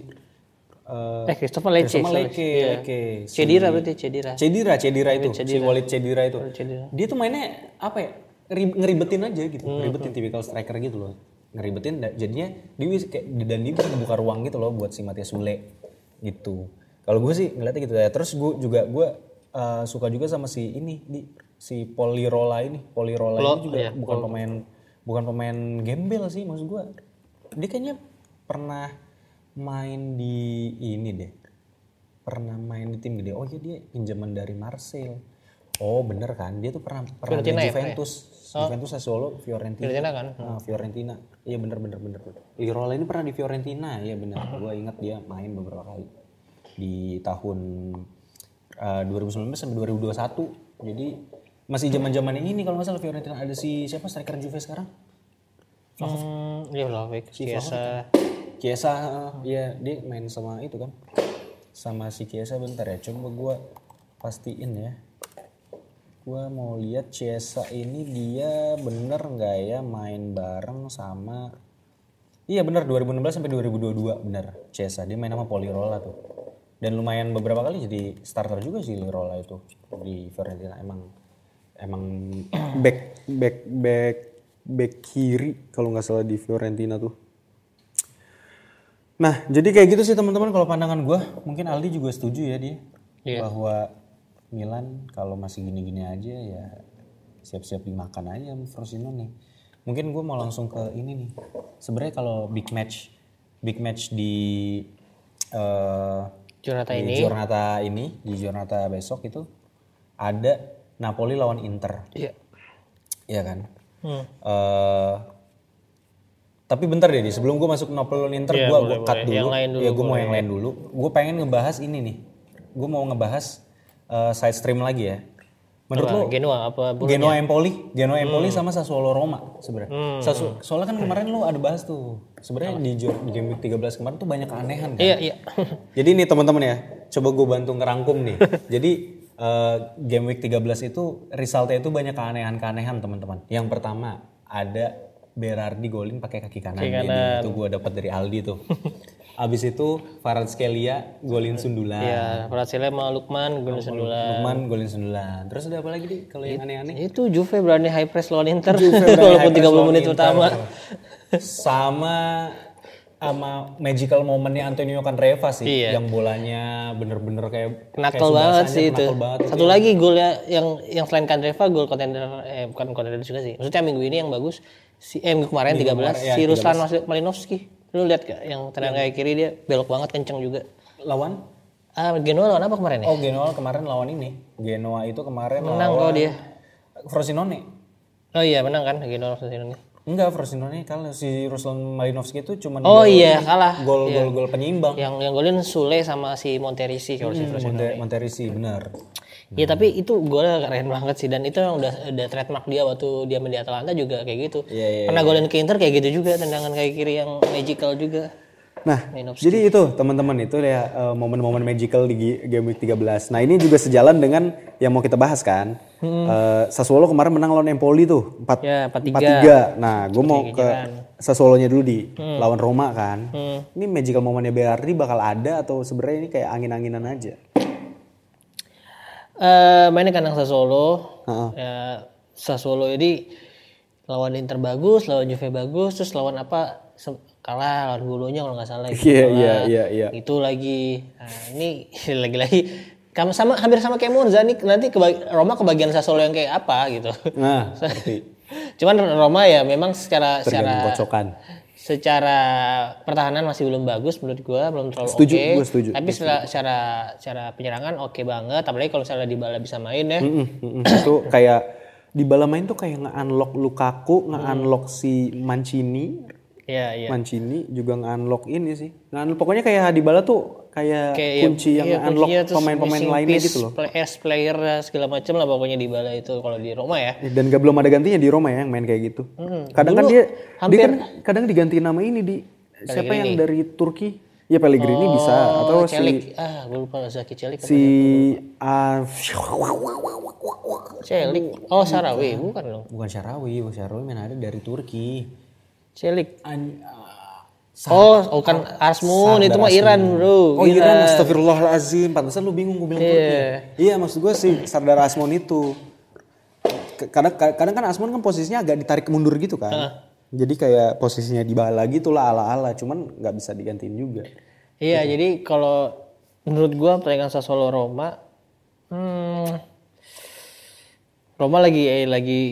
Christopher Lecce. Cedera berarti Cedera itu. Si Walid Cedera itu. Dia tuh mainnya apa ya? Ngeribetin aja gitu. Ngeribetin tipikal striker gitu loh. Ngeribetin jadinya dia bisa bisa ngebuka ruang gitu loh buat si Matteo Sule gitu. Kalau gue sih ngeliatnya gitu ya. Terus gue suka juga sama si Polirola ini. Polirola ini juga bukan pemain gembel sih, maksud gue. Dia kayaknya pernah main di tim gede. Oh iya, dia pinjaman dari Marseille. Oh bener kan, dia tuh pernah di Juventus. Juventus, Sassuolo, Fiorentina. Fiorentina kan? Fiorentina. Iya bener. Lirola ini pernah di Fiorentina, iya bener. Gue ingat dia main beberapa kali di tahun 2019 sampai 2021. Jadi masih zaman-zaman ini kalau nggak salah Fiorentina. Ada si siapa striker Juve sekarang? Vlahovic, Chiesa, ya dia main sama itu kan, sama si Chiesa. Bentar ya, coba gue pastiin ya. Gue mau lihat Chiesa ini dia bener nggak ya main bareng sama. Iya bener, 2016 sampai 2022 bener Chiesa. Dia main sama Polirola tuh. Dan lumayan beberapa kali jadi starter juga sih Lirola itu di Fiorentina. Emang back kiri kalau nggak salah di Fiorentina tuh. Nah, jadi kayak gitu sih teman-teman kalau pandangan gue. Mungkin Aldi juga setuju ya dia. Bahwa Milan kalau masih gini-gini aja ya siap-siap dimakan aja sama Frosinone nih. Mungkin gue mau langsung ke ini nih. Sebenarnya kalau big match di Giornata besok itu ada Napoli lawan Inter. Iya kan? Tapi bentar deh, sebelum gue masuk Napoli lawan Inter, gue cut dulu. Gue mau yang lain dulu. Gue pengen ngebahas ini nih. Gue mau ngebahas side stream lagi ya. Menurut lo Genoa Empoli sama Sassuolo Roma sebenarnya. Soalnya kan kemarin lo ada bahas tuh. Sebenarnya di game week 13 kemarin tuh banyak keanehan kan. Iya. Jadi nih teman-teman ya, coba gue bantu ngerangkum nih. Jadi game week 13 itu resultnya itu banyak keanehan-keanehan teman-teman. Yang pertama ada Berardi golin pakai kaki kanan. Kaki kanan. Itu gue dapat dari Aldi tuh. Abis itu Kvaratskhelia golin sundulan. Iya, Kvaratskhelia sama Lukman golin sundulan. Lukman golin sundulan. Terus ada apa lagi, Di? Kalau yang aneh-aneh? Itu Juve berani high press lawan Inter walaupun 30 menit pertama. Sama magical momennya Antonio Candreva sih, yang bolanya bener-bener kayak nakal banget sih itu. Satu lagi golnya yang selain Candreva, gol kontender bukan kontender juga sih. Maksudnya minggu ini yang bagus minggu kemarin 13 si Ruslan Malinovskyi. Lu lihat gak yang tenang kayak kiri dia belok banget kenceng juga. Lawan? Genoa lawan apa kemarin ya? Oh, Genoa kemarin lawan ini. Genoa itu kemarin menang lawan dia. Frosinone. Oh iya menang kan Genoa Frosinone. Enggak, Frosinone kalah. Si Ruslan Malinovskyi itu cuma kalah. Gol penyeimbang. Yang golin Sule sama si Monterisi kalau si Frosinone. Monterisi benar. Ya tapi itu golnya keren banget sih, dan itu yang udah trademark dia waktu dia main di Atalanta juga kayak gitu. Pernah golin ke Inter kayak gitu juga, tendangan kayak kiri yang magical juga. Nah, jadi itu teman-teman itu ya momen-momen magical di Game Week 13. Nah, ini juga sejalan dengan yang mau kita bahas kan. Sassuolo kemarin menang lawan Empoli tuh 4-3. Nah, gue mau ke Sassuolonya dulu lawan Roma kan. Ini magical momennya Berardi bakal ada atau sebenarnya ini kayak angin-anginan aja? Mainnya kandang Sassuolo. Sassuolo ini lawan Inter bagus, lawan Juve bagus, terus lawan apa kalah lawan Bolonya kalau nggak salah. Iya. Itu lagi. Nah, ini lagi-lagi hampir sama kayak Monza nih, nanti Roma kebagian Sassuolo yang kayak apa gitu. Nah, seperti. Cuman Roma ya memang secara kocokan. Secara pertahanan masih belum bagus menurut gue, belum terlalu oke. Setuju. Tapi secara penyerangan oke banget, apalagi kalau misalnya Dybala bisa main ya. Itu kayak Dybala main tuh kayak nge-unlock Lukaku, nge-unlock si Mancini. Iya. Mancini juga nge-unlock ini sih. Pokoknya kayak Dybala tuh kayak kunci yang nge-unlock pemain-pemain lainnya gitu loh. Player segala macam lah pokoknya Dybala itu kalau di Roma ya. Dan belum ada gantinya di Roma ya yang main kayak gitu. Kadang kan dia kan kadang diganti nama ini siapa yang dari Turki? Ya Pellegrini bisa atau Celik. Gue lupa Zaki Celik. Celik. Oh, Sharawi bukan dong. Bukan Sharawi main ada dari Turki. Celik. Kan Asmun itu mah Iran bro. Oh Iran, astagfirullahaladzim. Pantesan lu bingung gue bilang Turki. Iya maksud gue sih Sardar Asmun itu. Kadang kan Asmun kan posisinya agak ditarik mundur gitu kan. Jadi kayak posisinya Dybala gitu lah ala-ala. Cuman gak bisa digantiin juga. Iya gitu. Jadi kalau menurut gue pertandingan Sassuolo Roma. Roma lagi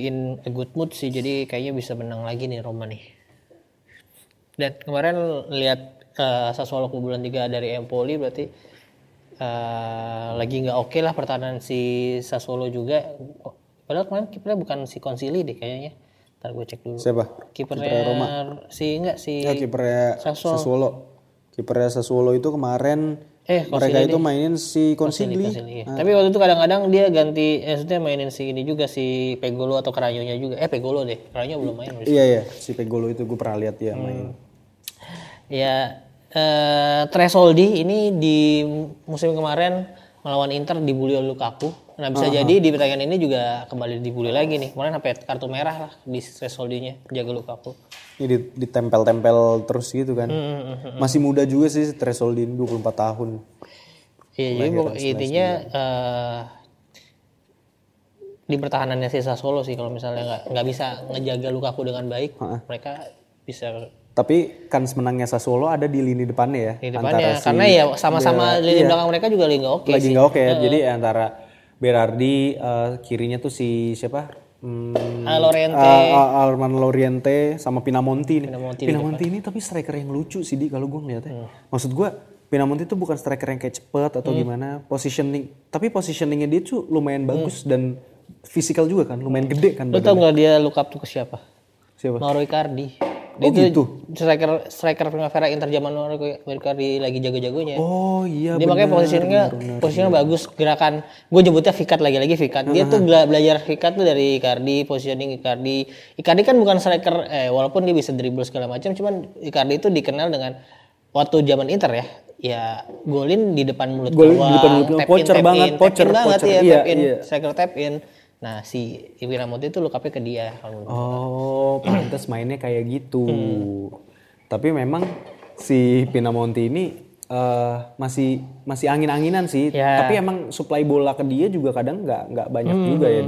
in a good mood sih. Jadi kayaknya bisa menang lagi nih Roma nih. Dan kemarin lihat Sassuolo kebobolan 3 dari Empoli berarti lagi nggak oke lah pertahanan si Sassuolo juga. Padahal kemarin kipernya bukan si Consili deh kayaknya. Ntar gue cek dulu. Siapa? Kipernya Roma. Kipernya Sassuolo. Kipernya Sassuolo itu kemarin mereka itu mainin si Consili. Tapi waktu itu kadang-kadang dia ganti, maksudnya mainin si ini juga si Pegolo atau Cragnonya juga. Pegolo deh, Cragno belum main. Iya, si Pegolo itu gue pernah lihat dia main. Ya, Tresoldi ini di musim kemarin melawan Inter dibully oleh Lukaku. Nah bisa jadi di pertandingan ini juga kembali dibully lagi nih. Kemarin sampai kartu merah lah di Tresoldinya, jaga Lukaku. Ini ditempel-tempel terus gitu kan. Masih muda juga sih Tresoldi, 24 tahun. Iya, jadi intinya di pertahanannya si Sassuolo sih kalau misalnya nggak bisa ngejaga Lukaku dengan baik, mereka bisa. Tapi kan menangnya Sassuolo ada di lini depannya ya. Di depannya, karena ya sama-sama lini belakang mereka juga lagi nggak oke. Lagi nggak oke ya. Jadi antara Berardi, kirinya tuh si siapa? Armando Loriente sama Pinamonti. Pinamonti ini tapi striker yang lucu sih kalau gue ngeliatnya. Maksud gue Pinamonti itu bukan striker yang kayak cepet atau gimana, tapi positioningnya dia tuh lumayan bagus dan fisikal juga kan, lumayan gede kan. Lo tau nggak dia look up tuh ke siapa? Mauro Icardi. Dia gitu. Striker Primavera Inter zaman Mauro Icardi lagi jago-jagonya. Oh iya. Dia makanya posisinya bagus, gerakan. Gue nyebutnya Vicat lagi Vicat. Dia tuh belajar Vicat tuh dari Icardi, positioning Icardi. Icardi kan bukan striker, walaupun dia bisa dribble segala macam, cuman Icardi itu dikenal dengan waktu zaman Inter ya golin di depan mulut gawang, pocher banget ya, striker tap in. Nah si Pinamonti itu look up-nya ke dia kalau menurut gue. Oh, pantes mainnya kayak gitu. Tapi memang si Pinamonti ini masih angin-anginan sih. Ya. Tapi emang supply bola ke dia juga kadang nggak banyak juga ya.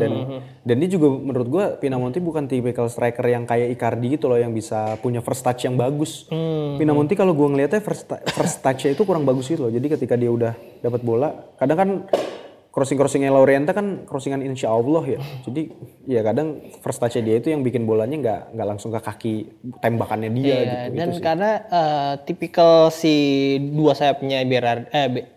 Dan dia juga menurut gue Pinamonti bukan tipikal striker yang kayak Icardi gitu loh yang bisa punya first touch yang bagus. Pinamonti kalau gue ngeliatnya first touch-nya itu kurang bagus gitu loh. Jadi ketika dia udah dapat bola, kadang kan crossingnya Laurienta kan crossingan insya Allah ya. Jadi ya kadang first touch dia itu yang bikin bolanya nggak langsung ke kaki tembakannya dia gitu. Dan itu sih. karena tipikal si dua sayapnya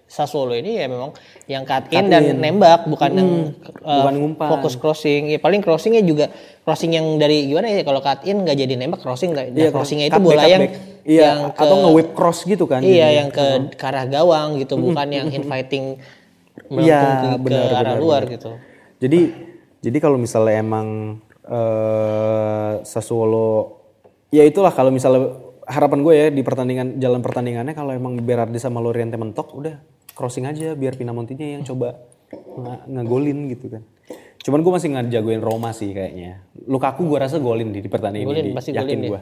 Sassuolo ini ya memang yang cut in dan nembak bukan yang bukan ngumpan. Fokus crossing. Ya paling crossingnya juga crossing yang dari gimana ya kalau cut in nggak jadi nembak crossing. Crossingnya itu bola yang yang atau nge-whip cross gitu kan. Iya yang ke arah gawang gitu bukan yang inviting melengkung ke arah luar gitu. Jadi kalau misalnya emang Sassuolo ya itulah kalau misalnya harapan gue ya di jalan pertandingannya kalau emang Berardi sama Lauriente mentok udah crossing aja biar Pinamontinya yang coba ngegolin gitu kan. Cuman gue masih ngejagoin Roma sih kayaknya. Lukaku gue rasa golin di pertandingan ini yakin gue.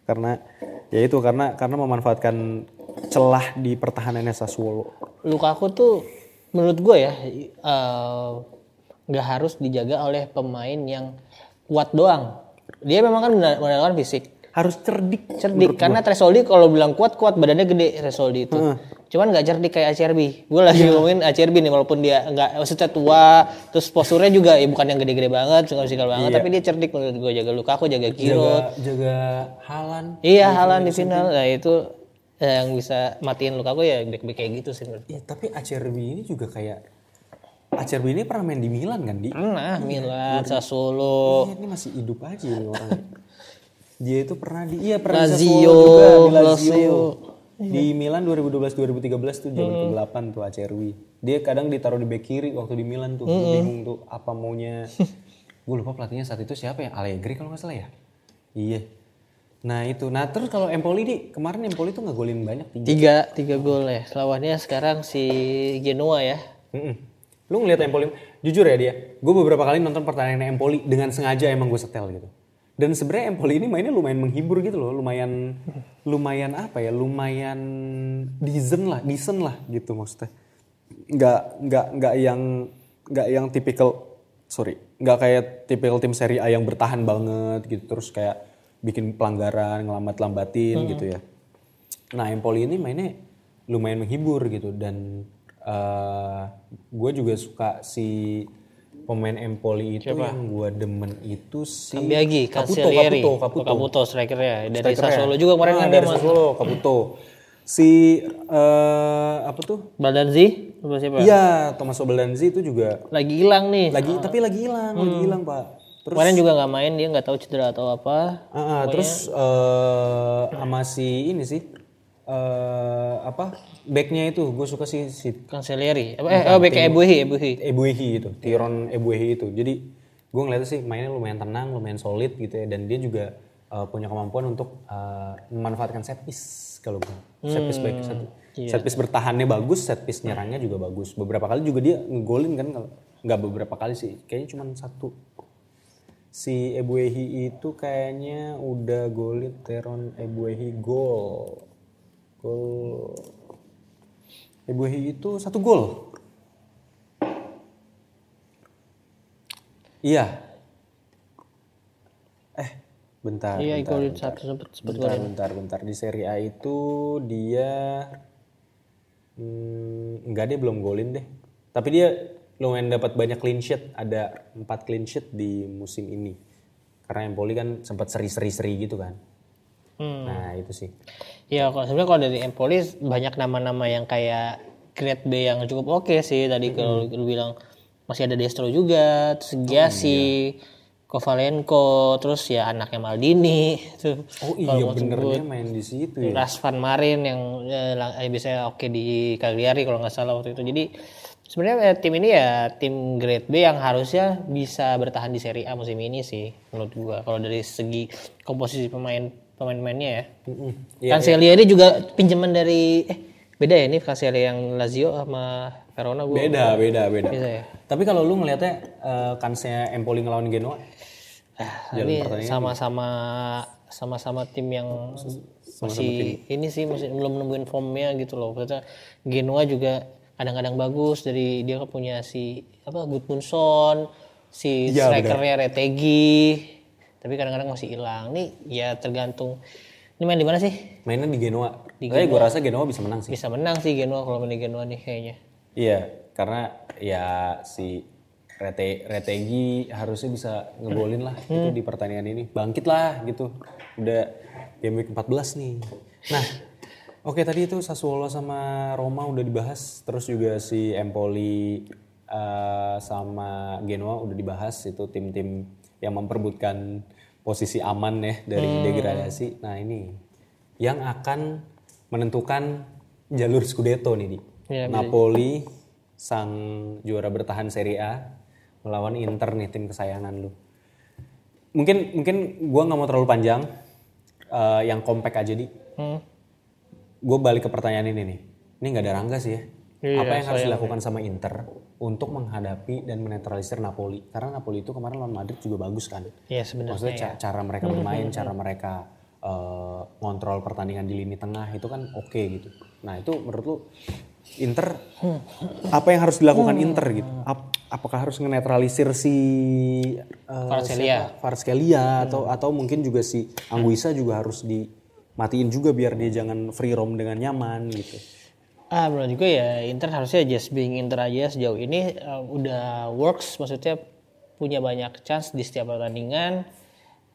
Karena ya itu karena memanfaatkan celah di pertahanannya Sassuolo. Lukaku tuh menurut gue ya nggak harus dijaga oleh pemain yang kuat doang. Dia memang kan mengandalkan fisik. Harus cerdik karena Tresoldi kalau bilang kuat badannya gede Tresoldi itu. Cuman nggak cerdik kayak Acerbi. Gue lagi ngomongin Acerbi nih walaupun dia nggak maksudnya tua, terus posturnya juga ya bukan yang gede-gede banget, fisikal banget, tapi dia cerdik menurut gue jaga Lukaku, jaga Giroud, jaga Haaland. Iya Haaland di final. Nah itu yang bisa matiin Lukaku ya back kayak gitu sih menurut gue. Iya, tapi Acerbi ini juga kayak Acerbi ini pernah main di Milan kan, Di? Pernah, Milan, Sassuolo. Ini masih hidup aja ini orang. Dia itu pernah di Lazio juga di Lazio. Di Milan 2012-2013 tuh zaman ke-8 tuh Acerbi. Dia kadang ditaruh di bek kiri waktu di Milan tuh. Bingung tuh apa maunya. Gue lupa pelatihnya saat itu siapa ya? Allegri kalau nggak salah ya? Iya. Nah itu. Nah terus kalau Empoli kemarin Empoli tuh ngegolin banyak. 3 gol ya. Lawannya sekarang si Genoa ya. Lu ngeliat Empoli, jujur ya dia. Gue beberapa kali nonton pertandingan Empoli dengan sengaja emang gue setel gitu. Dan sebenarnya Empoli ini mainnya lumayan menghibur gitu loh, lumayan apa ya, lumayan decent lah gitu maksudnya. Nggak yang nggak kayak tipikal tim Serie A yang bertahan banget gitu terus kayak bikin pelanggaran, ngelambat-lambatin gitu ya. Nah Empoli ini mainnya lumayan menghibur gitu dan gue juga suka si pemain Empoli itu yang gue demen itu si Caputo strikernya dari Sassuolo juga kemarin kan dari Sassuolo Caputo si apa tuh Baldanzi siapa? Iya Tommaso Baldanzi itu juga lagi hilang nih lagi hilang Pak. Terus kemarin juga nggak main dia nggak tahu cedera atau apa. Terus sama si ini sih backnya itu gue suka sih si Cancellieri backnya Ebuehi itu Tyron Ebuehi itu jadi gue ngeliatnya sih mainnya lumayan tenang lumayan solid gitu ya dan dia juga punya kemampuan untuk memanfaatkan set piece kalau gue set piece bertahannya bagus set piece nyerangnya juga bagus beberapa kali juga dia ngegolin kan kalau nggak beberapa kali sih kayaknya cuma 1 si Ebuehi itu kayaknya udah golin Tyron Ebuehi gol Ebuehi itu 1 gol. Iya. Bentar. Iya, golin 1 sempat golin. Bentar. Di Serie A itu dia enggak dia belum golin deh. Tapi dia lumayan dapat banyak clean sheet, ada 4 clean sheet di musim ini. Karena Empoli kan sempat seri gitu kan. Nah itu sih. Ya kalau dari Empoli banyak nama-nama yang kayak grade B yang cukup oke sih. Tadi kalau lu bilang masih ada Destro juga, terus Giassi, Kovalenko, terus ya anaknya Maldini. Oh iya bener dia main di situ ya. Razvan Marin yang biasanya oke di Cagliari kalau nggak salah waktu itu. Jadi sebenarnya tim ini ya tim grade B yang harusnya bisa bertahan di Serie A musim ini sih menurut gua. Kalau dari segi komposisi pemain-pemainnya ya. Cancellieri juga pinjaman dari Beda ya ini Cagliari yang Lazio sama Verona gue. Beda. Bisa ya. Tapi kalau lu ngelihatnya kansnya Empoli ngelawan Genoa, Ini sama-sama tim yang masih ini sih masih belum nemuin formnya gitu loh. Maksudnya Genoa juga kadang-kadang bagus dari dia kan punya si Gudmundsson, si strikernya Retegui, tapi kadang-kadang masih hilang. Nih ya tergantung. Ini main di mana sih? Mainnya di Genoa. Tapi gue rasa Genoa bisa menang sih. Bisa menang sih Genoa kalau main di Genoa nih kayaknya. Iya, karena ya si Retegui harusnya bisa ngegolin lah gitu di pertandingan ini. Bangkit lah gitu. Udah game week 14 nih. Nah, oke tadi itu Sassuolo sama Roma udah dibahas. Terus juga si Empoli sama Genoa udah dibahas. Itu tim-tim yang memperebutkan posisi aman ya dari degradasi. Nah ini yang akan menentukan jalur Scudetto nih di Napoli sang juara bertahan Serie A melawan Inter nih tim kesayangan lu. Mungkin gue nggak mau terlalu panjang, yang compact aja di. Gue balik ke pertanyaan ini nih. Ini nggak ada Rangga sih ya. Apa yang harus dilakukan sama Inter untuk menghadapi dan menetralisir Napoli? Karena Napoli itu kemarin lawan Madrid juga bagus kan. Iya sebenarnya. Maksudnya cara mereka bermain, cara mereka ngontrol pertandingan di lini tengah itu kan oke gitu. Nah itu menurut lu Inter apa yang harus dilakukan Inter gitu? Apakah harus ngenetralisir si Kvaratskhelia atau mungkin juga si Anguissa juga harus dimatiin juga biar dia jangan free roam dengan nyaman gitu? Menurut juga ya Inter harusnya just being Inter aja sejauh ini udah works, maksudnya punya banyak chance di setiap pertandingan.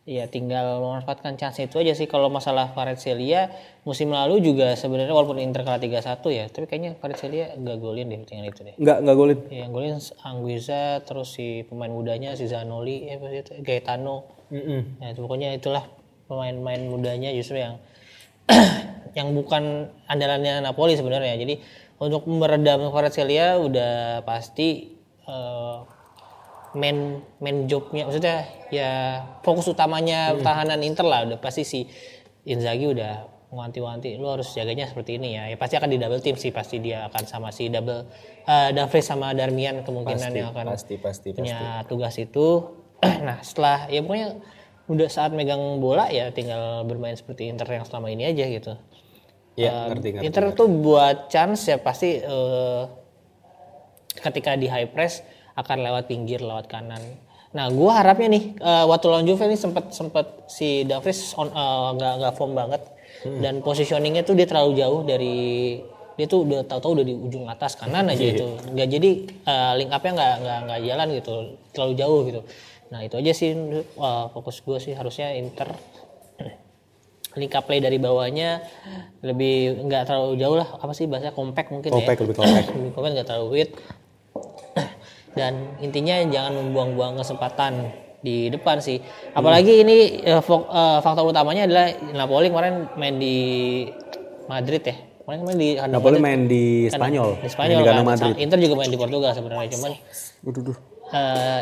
Ya tinggal memanfaatkan chance itu aja sih. Kalau masalah Kvaratskhelia musim lalu juga sebenarnya walaupun Inter kalah 3-1 ya, tapi kayaknya Kvaratskhelia enggak golin deh pertandingan itu deh. Enggak golin. Ya, yang golin Anguissa, terus si pemain mudanya si Zanoli, Gaetano. Ya, itu pokoknya itulah pemain-pemain mudanya justru yang yang bukan andalannya Napoli sebenarnya. Jadi untuk meredam Kvaratskhelia udah pasti main jobnya, maksudnya ya fokus utamanya pertahanan Inter lah udah pasti si Inzaghi udah wanti-wanti lu harus jaganya seperti ini ya pasti akan di double team sih, pasti dia akan sama si Dumfries sama Darmian kemungkinan yang akan punya tugas itu. Nah setelah ya pokoknya udah saat megang bola ya tinggal bermain seperti Inter yang selama ini aja gitu. Ya ngerti. Inter tuh buat chance ya pasti ketika di high press akan lewat pinggir, lewat kanan. Nah, gue harapnya nih waktu lawan Juve ini sempat si Dumfries nggak form banget dan positioningnya tuh dia terlalu jauh dari dia tuh udah tahu-tahu udah di ujung atas kanan aja itu. Nggak jadi link up-nya nggak jalan gitu, terlalu jauh gitu. Nah itu aja sih fokus gue sih harusnya Inter link up play dari bawahnya lebih nggak terlalu jauh lah, apa sih bahasa compact mungkin lebih compact nggak terlalu weird. Dan intinya jangan membuang-buang kesempatan di depan sih. Apalagi ini faktor utamanya adalah Napoli kemarin main di Madrid ya. Kemarin main di Napoli main di Spanyol. Di Spanyol kan. Madrid. Inter juga main di Portugal sebenarnya, cuman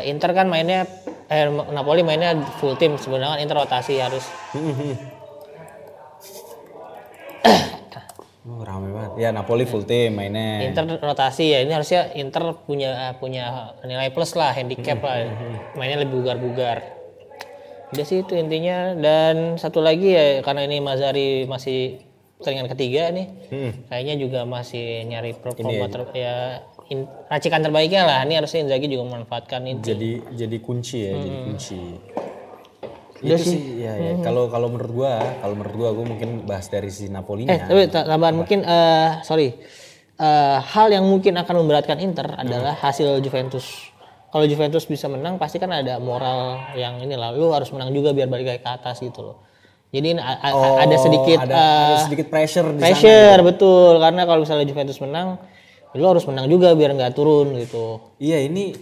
Inter kan mainnya Napoli mainnya full tim, sebenarnya Inter rotasi harus. Ramai banget. Ya Napoli full team mainnya. Inter rotasi ya. Ini harusnya Inter punya nilai plus lah, handicap lah. Mainnya lebih bugar-bugar. Udah sih itu intinya. Dan satu lagi ya karena ini Mazzarri masih pertandingan ketiga nih. Kayaknya juga masih nyari performa racikan terbaiknya lah. Ini harusnya Inzaghi juga memanfaatkan itu. Jadi kunci ya, jadi kunci. Itu sih ya. Kalau menurut gua mungkin bahas dari si Napolinya. Tapi tambahan mungkin hal yang mungkin akan memberatkan Inter adalah hasil Juventus. Kalau Juventus bisa menang pasti kan ada moral yang inilah, lu harus menang juga biar balik ke atas gitu loh. Jadi ada sedikit pressure di sana. Pressure betul, karena kalau misalnya Juventus menang, lu harus menang juga biar nggak turun gitu. Iya ini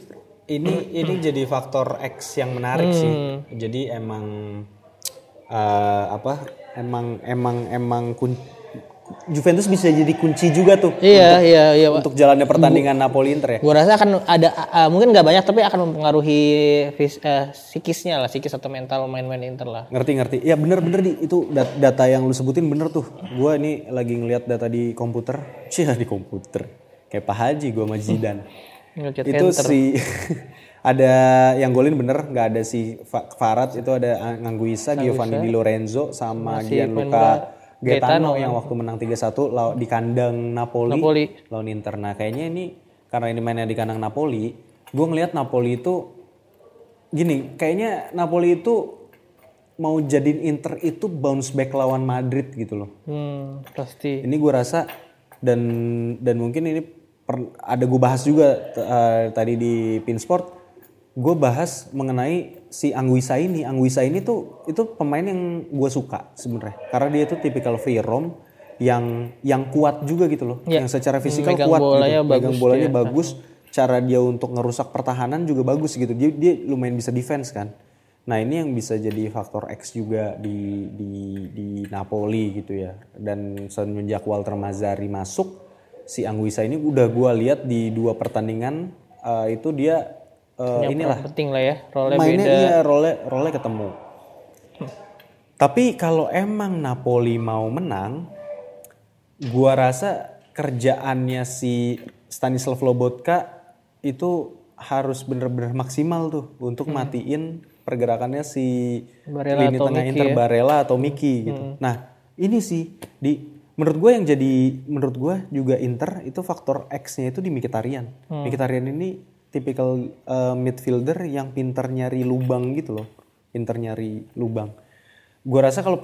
jadi faktor X yang menarik sih. Jadi emang Juventus bisa jadi kunci juga tuh. Iya. Untuk jalannya pertandingan Napoli Inter ya. Gue rasa akan ada mungkin nggak banyak tapi akan mempengaruhi psikisnya lah, psikis atau mental main-main Inter lah. Ngerti. Ya bener itu data yang lu sebutin bener tuh. Gue ini lagi ngeliat data di komputer. Di komputer. Kayak Pak Haji gue sama Zidane. Itu si ada yang golin bener, nggak ada si Farad, itu ada Anguissa, Giovanni Di Lorenzo sama Gianluca Gaetano yang waktu menang 3-1 di kandang Napoli lawan Inter. Nah kayaknya ini karena ini mainnya di kandang Napoli, gue ngelihat Napoli itu gini, kayaknya Napoli itu mau jadiin Inter itu bounce back lawan Madrid gitu loh. Pasti. Ini gue rasa dan mungkin ini ada gue bahas juga tadi di Pinsport. Gue bahas mengenai si Anguissa ini. Anguissa ini tuh itu pemain yang gue suka sebenarnya. Karena dia tuh tipikal Veron yang kuat juga gitu loh. Yang secara fisikal kuat gitu. Megang bolanya bagus. Cara dia untuk ngerusak pertahanan juga bagus gitu. Dia lumayan bisa defense kan. Nah ini yang bisa jadi faktor X juga di Napoli gitu ya. Dan semenjak Walter Mazzarri masuk, si Anguissa ini udah gue lihat di 2 pertandingan itu dia inilah penting lah ya, role mainnya beda. Iya, role ketemu. Tapi kalau emang Napoli mau menang, gua rasa kerjaannya si Stanislav Lobotka itu harus bener-bener maksimal tuh untuk matiin pergerakannya si Barella lini tengah Inter ya? Barella atau Miki gitu. Nah ini sih menurut gue juga Inter itu faktor X-nya itu di Mkhitaryan. Mkhitaryan ini tipikal midfielder yang pintar nyari lubang gitu loh. Pintar nyari lubang. Gue rasa kalau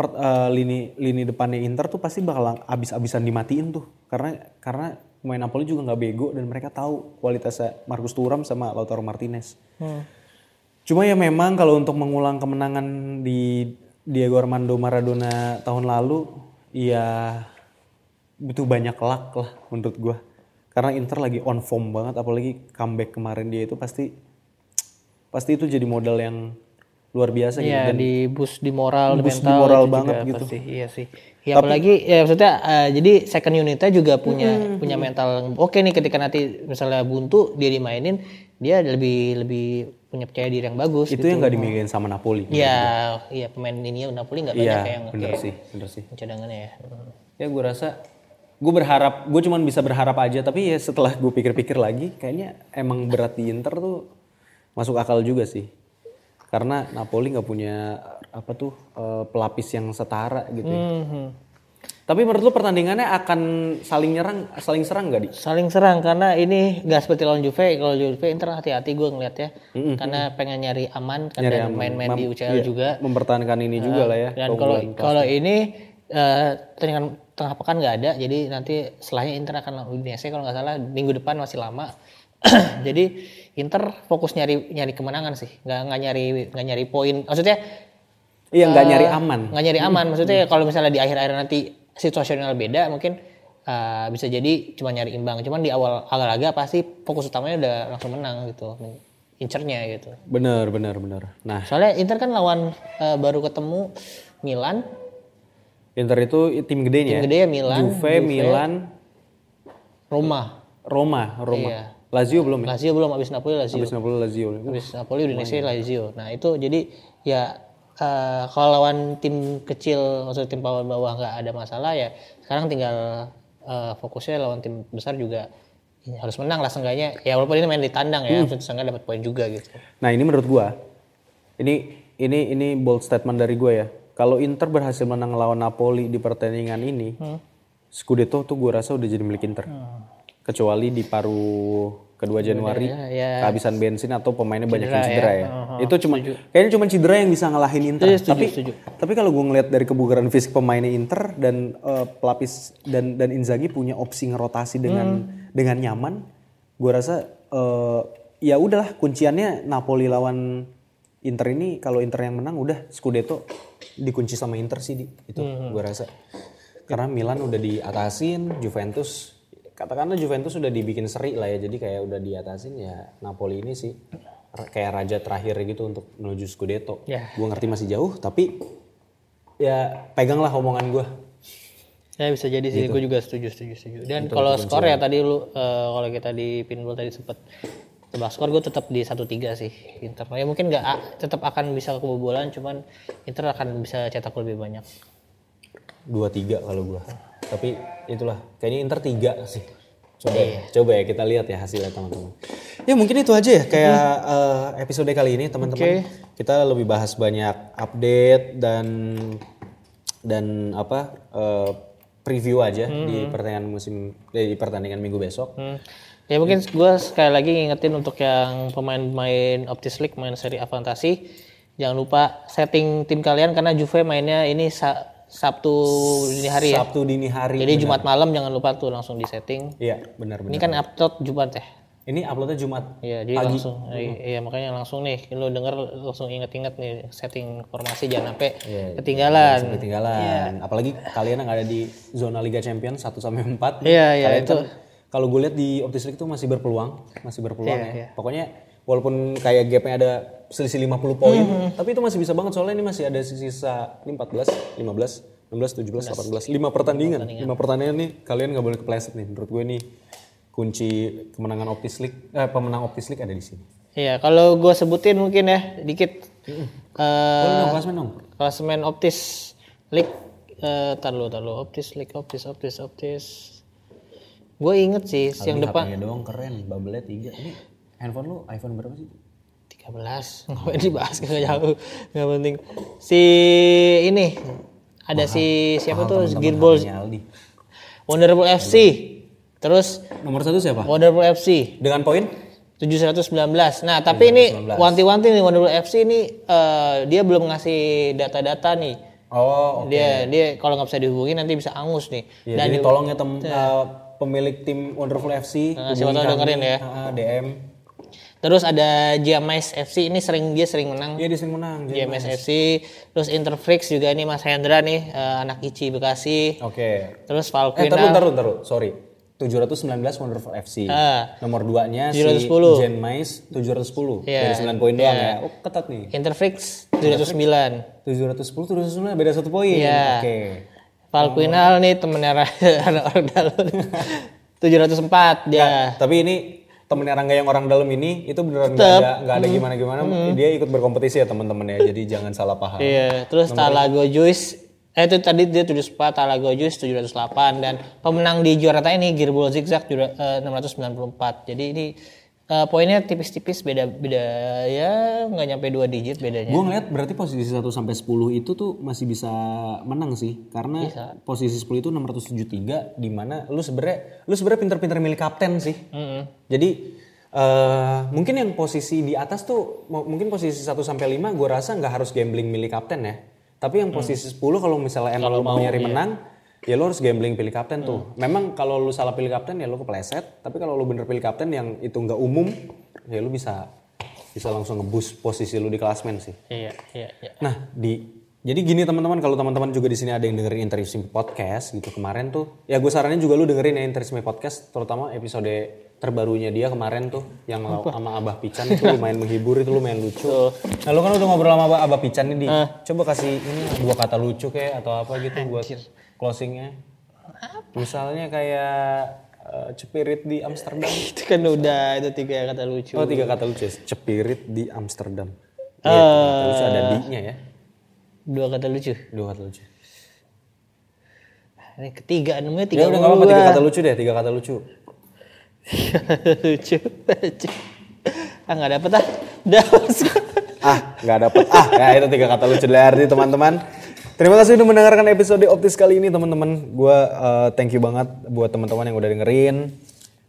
lini depannya Inter tuh pasti bakal abis-abisan dimatiin tuh. Karena pemain Napoli juga gak bego dan mereka tahu kualitasnya Marcus Thuram sama Lautaro Martinez. Cuma ya memang kalau untuk mengulang kemenangan di Diego Armando Maradona tahun lalu, ya butuh banyak luck lah menurut gue. Karena Inter lagi on form banget, apalagi comeback kemarin dia itu pasti itu jadi modal yang luar biasa gitu. Iya, di boost di moral, boost mental di moral gitu banget juga, gitu. Pasti, iya sih. Ya, apalagi ya maksudnya jadi second unitnya juga punya mental yang oke nih, ketika nanti misalnya buntu dia dimainin, dia lebih punya percaya diri yang bagus. Itu gitu. yang nggak dimilikin sama Napoli. Iya, pemain ini Napoli nggak banyak yang bener sih. Cadangannya ya. Ya gue rasa gue cuma bisa berharap aja, tapi ya setelah gue pikir-pikir lagi kayaknya emang berat di Inter tuh masuk akal juga sih, karena Napoli nggak punya pelapis yang setara gitu ya. Tapi menurut lu pertandingannya akan saling serang nggak, Di? Saling serang, karena ini nggak seperti lawan Juve. Kalau Juve Inter hati-hati gue ngeliat ya, karena pengen nyari aman kan, dan main-main di UCL juga, mempertahankan ini juga lah ya. Dan kalau ini pertandingan tengah pekan nggak ada, jadi nanti setelahnya Inter akan lawan Udinese kalau nggak salah, minggu depan masih lama. Jadi Inter fokus nyari kemenangan sih, nggak nyari poin, maksudnya nggak nyari aman, maksudnya kalau misalnya di akhir-akhir nanti situasional beda mungkin bisa jadi cuma nyari imbang, cuman di awal laga pasti fokus utamanya udah langsung menang gitu, incernya gitu. Bener. Nah, soalnya Inter kan lawan baru ketemu Milan. Inter itu tim gedenya. Tim gede ya, Milan, Juve, Milan, Roma. Iya. Lazio belum ya? Lazio belum, abis Napoli Lazio. Abis Napoli Udinese Lazio. Nah itu jadi ya kalau lawan tim kecil, maksudnya tim papan bawah nggak ada masalah ya. Sekarang tinggal fokusnya lawan tim besar juga ya, harus menang lah seenggaknya. Ya walaupun ini main di tandang ya, maksudnya seenggaknya dapat poin juga gitu. Nah ini menurut gua, ini bold statement dari gua ya. Kalau Inter berhasil menang lawan Napoli di pertandingan ini, Scudetto tuh gue rasa udah jadi milik Inter. Kecuali di paruh kedua Januari, kehabisan bensin atau pemainnya banyak yang cedera ya. Itu kayaknya cuma cedera yang bisa ngalahin Inter. Tapi kalau gue ngeliat dari kebugaran fisik pemainnya Inter dan pelapis dan Inzaghi punya opsi ngerotasi dengan nyaman, gue rasa ya udahlah, kunciannya Napoli lawan Inter ini, kalau Inter yang menang udah Scudetto dikunci sama Inter sih, itu gue rasa. Karena Milan udah diatasin, katakanlah Juventus udah dibikin seri lah ya, jadi kayak udah diatasin ya. Napoli ini sih kayak raja terakhir gitu untuk menuju Scudetto. Gue ngerti masih jauh, tapi ya peganglah omongan gue. Ya bisa jadi sih, gue juga setuju. Dan kalau skor ya tadi lu kalau kita di pinball tadi sempet tebak skor, gue tetap di 1-3 sih Inter. Ya mungkin nggak tetap akan bisa kebobolan, cuman Inter akan bisa cetak lebih banyak. 2-3 kalau gue. Tapi itulah kayaknya Inter 3 sih. Coba ya kita lihat ya hasilnya teman-teman. Ya mungkin itu aja ya kayak episode kali ini teman-teman. Kita lebih bahas banyak update dan preview aja di pertandingan minggu besok. Ya mungkin gue sekali lagi ngingetin untuk yang pemain-pemain Optis League, main seri A Fantasi, jangan lupa setting tim kalian karena Juve mainnya ini Sabtu dini hari ya. Sabtu dini hari. Jadi benar. Jumat malam jangan lupa tuh langsung di setting. Iya benar. Ini kan upload Jumat ya. Ini uploadnya Jumat. Iya, jadi pagi. Langsung. Iya, makanya langsung nih, lo denger langsung inget-inget nih setting formasi jangan sampai ketinggalan. Ketinggalan. Apalagi kalian yang ada di zona Liga Champions 1 sampai 4. Iya, itu. Kalau gue lihat di Optis League tuh masih berpeluang ya. Pokoknya walaupun kayak gapnya ada selisih 50 poin, tapi itu masih bisa banget soalnya ini masih ada sisa 14, 15, 16, 17, 18, 5 pertandingan. 5 pertandingan nih kalian nggak boleh kepleset nih. Menurut gue nih kunci kemenangan Optis League, pemenang Optis League ada di sini. Iya, kalau gue sebutin mungkin ya dikit. Klasemen Optis League, tar lu Optis League, Optis. Gue inget sih yang depan. HP-nya doang keren, bubble-nya 3. Ini handphone lu iPhone berapa sih? 13. Ngapain dibahas gak jauh, gak penting. Si ini ada si siapa tuh Gearball Wonderful FC. Terus nomor 1 siapa? Wonderful FC dengan poin 719. Nah, tapi ini wanti-wanti nih Wonderful FC ini dia belum ngasih data-data nih. Oh, oke. Dia kalau nggak bisa dihubungi nanti bisa angus nih. Ya, dan jadi tolong ya pemilik tim Wonderful FC siapa tahu dengerin ya. DM. Terus ada GMS FC ini dia sering menang. Iya, dia sering menang. GMS FC. Terus Interflix juga ini Mas Hendra nih, anak ICI Bekasi. Oke. Terus Valquinal. Taruh. Sorry. 719 Wonderful FC. Nomor 2-nya si Jen Mais 710. Dari 9 poin doang ya. Oh, ketat nih. Interflix 709. 710 beda 1 poin. Yeah. Oke. Valquinal nih temennya orang dalam. 704 dia. Nah, tapi ini temennya Rangga yang orang dalam ini itu beneran nggak ada gimana-gimana. Dia ikut berkompetisi ya teman-teman ya. Jadi jangan salah paham. Iya. Terus Talago Juice itu tadi dia 74, Talago Juice 708 dan pemenang di juara ini Gearball Zigzag 694. Jadi ini poinnya tipis-tipis beda ya nggak nyampe 2 digit bedanya. Gue ngeliat berarti posisi 1 sampai 10 itu tuh masih bisa menang sih karena posisi 10 itu 673 di mana lu sebenarnya pinter-pinter milih kapten sih. Jadi mungkin yang posisi di atas tuh mungkin posisi 1 sampai 5 gue rasa nggak harus gambling milih kapten ya. Tapi yang posisi 10 kalau misalnya emang lu mau nyari menang, ya lu harus gambling pilih kapten tuh. Memang kalau lu salah pilih kapten ya lu kepleset, tapi kalau lu bener pilih kapten yang itu nggak umum, ya lu bisa langsung nge-boost posisi lu di klasmen sih. Iya. Nah, jadi gini teman-teman, kalau teman-teman juga di sini ada yang dengerin Interisme Podcast gitu kemarin tuh, ya gue saranin juga lu dengerin ya Interisme Podcast, terutama episode terbarunya dia kemarin tuh yang sama Abah Pican itu lumayan menghibur, itu lumayan lucu. Nah lu kan udah ngobrol sama Abah Pican nih, coba kasih ini 2 kata lucu kayak atau apa gitu buat closingnya. Misalnya kayak cepirit di Amsterdam. Itu kan udah, itu 3 kata lucu. Oh 3 kata lucu, cepirit di Amsterdam. Kata lucu ada di-nya ya. 2 kata lucu. Ini ketiga, namanya 3. Ya udah gak apa-apa 3 kata lucu deh, 3 kata lucu. Lucu. Nggak dapet udah. Nggak dapet ya itu 3 kata lucu dari teman-teman. Terima kasih udah mendengarkan episode Optis kali ini teman-teman. Gue thank you banget buat teman-teman yang udah dengerin.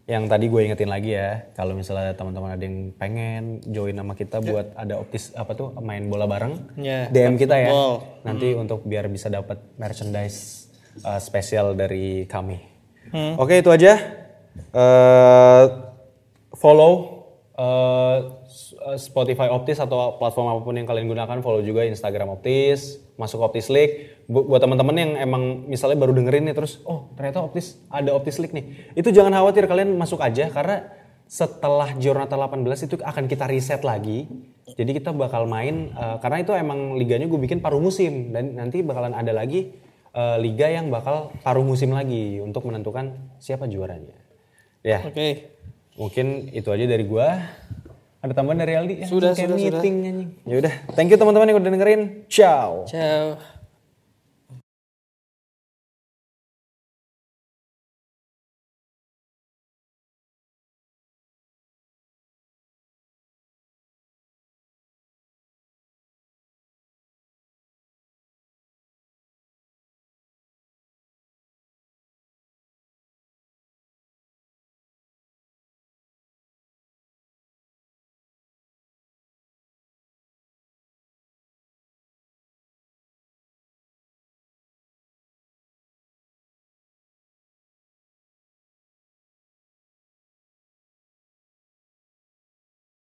Yang tadi gue ingetin lagi ya, kalau misalnya teman-teman ada yang pengen join sama kita buat ada Optis main bola bareng, DM kita ya. Nanti untuk biar bisa dapat merchandise spesial dari kami. Oke, itu aja. Follow Spotify Optis atau platform apapun yang kalian gunakan, follow juga Instagram Optis, masuk Optis League. Buat teman-teman yang emang misalnya baru dengerin nih terus, ternyata ada Optis League nih. Itu jangan khawatir, kalian masuk aja karena setelah Giornata 18 itu akan kita reset lagi. Jadi kita bakal main karena itu emang liganya gue bikin paruh musim dan nanti bakalan ada lagi liga yang bakal paruh musim lagi untuk menentukan siapa juaranya. Ya. Oke. Mungkin itu aja dari gua. Ada tambahan dari Aldi? Sudah. Ya udah, thank you teman-teman yang udah dengerin. Ciao. Ciao.